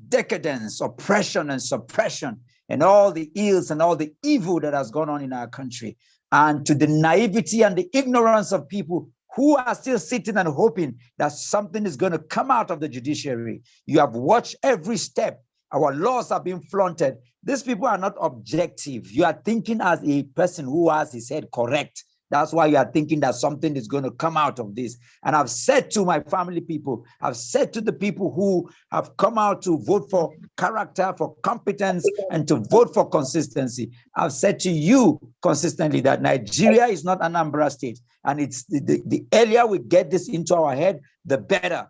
decadence, oppression, and suppression, and all the ills and all the evil that has gone on in our country. And to the naivety and the ignorance of people who are still sitting and hoping that something is going to come out of the judiciary. You have watched every step. Our laws are being flaunted. These people are not objective. You are thinking as a person who has his head correct. That's why you are thinking that something is going to come out of this. And I've said to my family people, I've said to the people who have come out to vote for character, for competence, and to vote for consistency, I've said to you consistently that Nigeria is not an Anambra state. And it's the earlier we get this into our head, the better.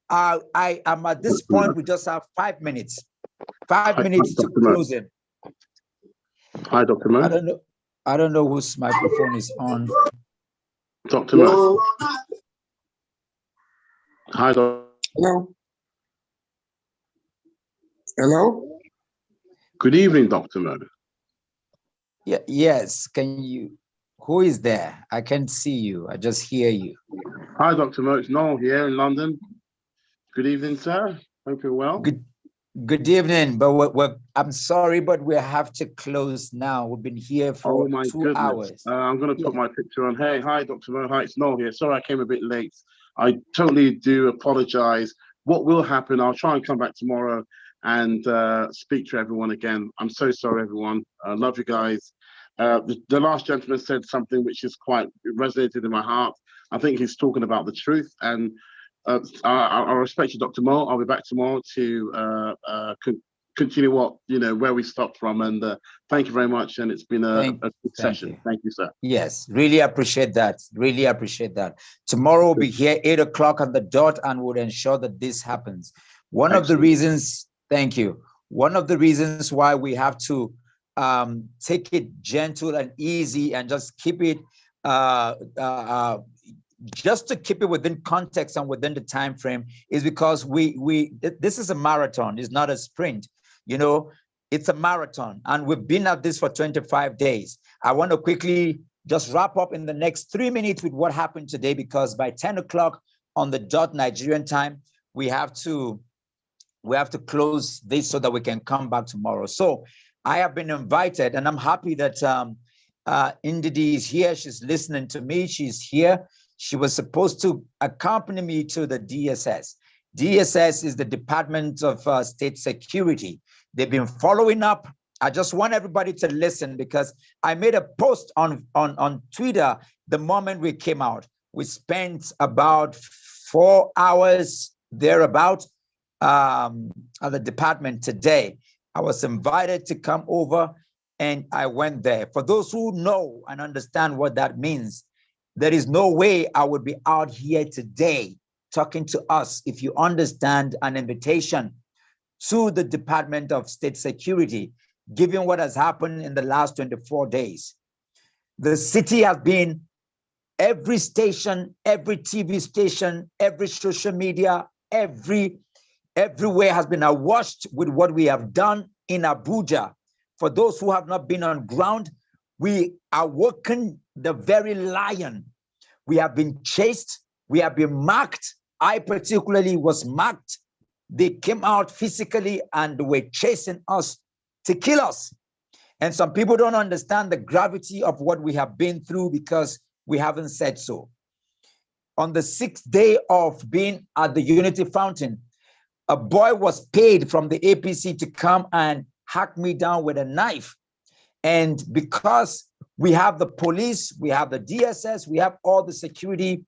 I am at this point, we just have 5 minutes. 5 minutes to close it. Hi, Dr. Mo. I don't know whose microphone is on. Dr. Mo. Hi, Dr. Hello. Hello. Good evening, Dr. Mo. Yeah, yes. Can you? Who is there? I can't see you. I just hear you. Hi, Dr. Mo. It's Noel here in London. Good evening, sir. Hope you're well. Good evening, but I'm sorry, but we have to close now. We've been here for 2 hours. I'm going to put my picture on. Hey, hi, Dr. Mo. Hi, it's Noel here. Sorry, I came a bit late. I totally do apologize. What will happen, I'll try and come back tomorrow and speak to everyone again. I'm so sorry, everyone. I love you guys. The last gentleman said something which is quite resonated in my heart. I think he's talking about the truth, and I respect you, Dr. Mo. I'll be back tomorrow to continue where we stopped from. And thank you very much. And it's been a good session. Thank you, sir. Yes, really appreciate that. Really appreciate that. Tomorrow we'll be here 8 o'clock on the dot and we'll ensure that this happens. One of the reasons, thank you. One of the reasons why we have to take it gentle and easy and just keep it just to keep it within context and within the time frame is because this is a marathon, it's not a sprint. It's a marathon, and we've been at this for 25 days. I want to quickly just wrap up in the next 3 minutes with what happened today, because by 10 o'clock on the dot Nigerian time, we have to close this so that we can come back tomorrow. So I have been invited, and I'm happy that Ndidi is here. She's listening to me. She's here. She was supposed to accompany me to the DSS. DSS is the Department of State Security. They've been following up. I just want everybody to listen, because I made a post on Twitter the moment we came out. We spent about 4 hours thereabout at the department today. I was invited to come over and I went there. For those who know and understand what that means, there is no way I would be out here today talking to us if you understand an invitation to the Department of State Security, given what has happened in the last 24 days. The city has been, every station, every TV station, every social media, everywhere has been awash with what we have done in Abuja. For those who have not been on ground, we awoken the very lion. We have been chased, we have been marked. I particularly was marked. They came out physically and were chasing us to kill us. And some people don't understand the gravity of what we have been through because we haven't said so. On the 6th day of being at the Unity Fountain, a boy was paid from the APC to come and hack me down with a knife. And because we have the police, we have the DSS, we have all the security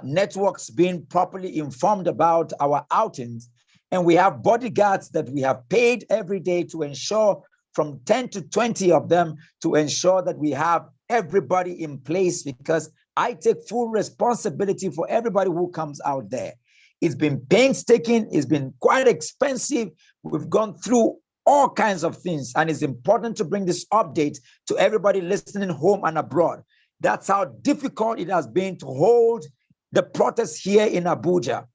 networks being properly informed about our outings, and we have bodyguards that we have paid every day to ensure, from 10 to 20 of them, to ensure that we have everybody in place, because I take full responsibility for everybody who comes out there. It's been painstaking, it's been quite expensive. We've gone through all kinds of things, and it's important to bring this update to everybody listening home and abroad. That's how difficult it has been to hold the protests here in Abuja.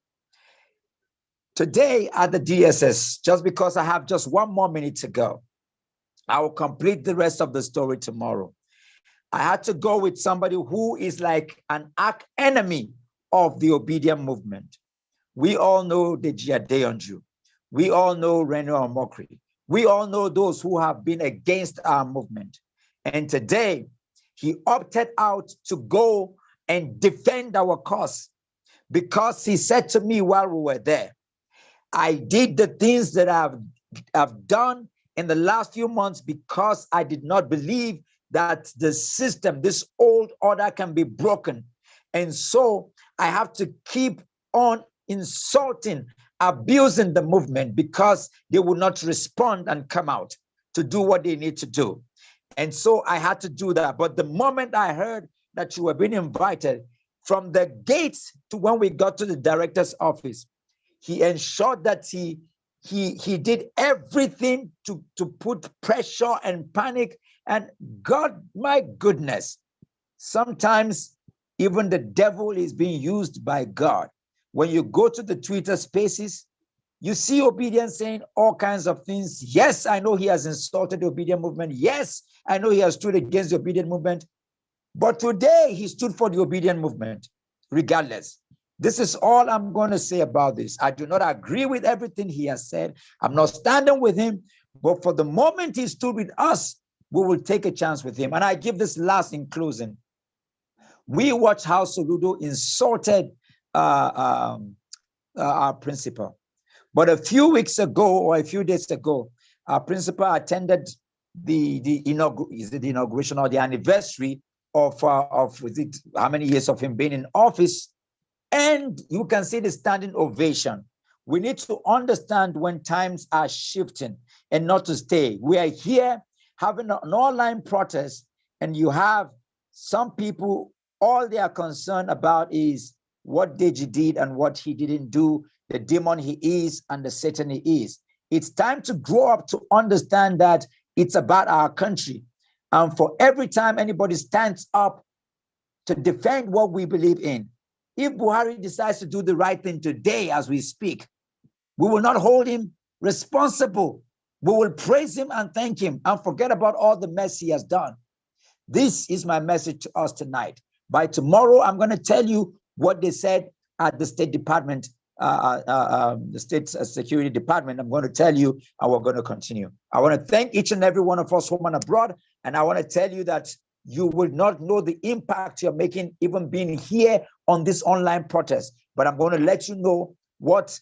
Today at the DSS, just because I have just 1 more minute to go, I will complete the rest of the story tomorrow. I had to go with somebody who is like an arch enemy of the Obedient movement. We all know the Gideon. We all know Reno Omokri. We all know those who have been against our movement. And today, he opted out to go and defend our cause, because he said to me while we were there, I did the things that I've done in the last few months because I did not believe that the system, this old order, can be broken. And so I have to keep on insulting, abusing the movement because they will not respond and come out to do what they need to do. And so I had to do that. But the moment I heard that you were being invited, from the gates to when we got to the director's office, he ensured that he did everything to put pressure and panic. And God, my goodness, sometimes even the devil is being used by God. When you go to the Twitter spaces, you see Obedient saying all kinds of things. Yes, I know he has insulted the Obedient movement. Yes, I know he has stood against the Obedient movement. But today he stood for the Obedient movement, regardless. This is all I'm going to say about this. I do not agree with everything he has said. I'm not standing with him. But for the moment he stood with us, we will take a chance with him. And I give this last in closing. We watched how Soludo insulted our principal. But a few weeks ago, or a few days ago, our principal attended the inauguration or the anniversary of how many years of him being in office. And you can see the standing ovation. We need to understand when times are shifting and not to stay. We are here having an online protest, and you have some people, all they are concerned about is what Deji did and what he didn't do, the demon he is and the Satan he is. It's time to grow up to understand that it's about our country. And for every time anybody stands up to defend what we believe in, if Buhari decides to do the right thing today as we speak, we will not hold him responsible. We will praise him and thank him and forget about all the mess he has done. This is my message to us tonight. By tomorrow, I'm going to tell you what they said at the State Department, the State Security Department. I'm going to tell you, and we're going to continue. I want to thank each and every one of us home and abroad, and I want to tell you that you will not know the impact you're making even being here on this online protest. But I'm going to let you know what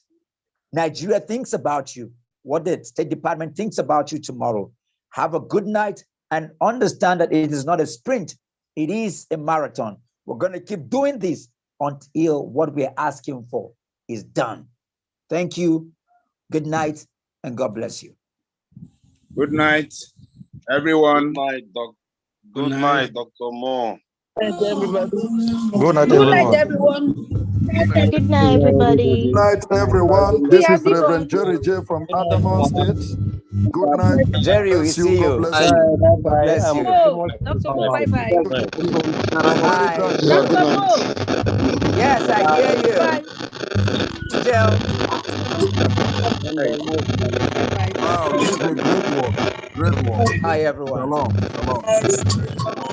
Nigeria thinks about you, what the State Department thinks about you tomorrow. Have a good night and understand that it is not a sprint, it is a marathon. We're going to keep doing this until what we're asking for is done. Thank you, good night, and God bless you. Good night, everyone. Good night, Good night, Dr. Moore. Good night, everybody. Good night, Good night, everyone. everyone. Good night, everybody. Good night, everyone. This is Reverend Jerry J. from Adamawa State. Good night. Jerry, we see you. God bless you. God bless you. Dr. Mo, bye-bye. Bye. Dr. Mo. Yes, I hear you. Bye. Wow, this is a great work. Great work. Hi, everyone. Shalom. Shalom.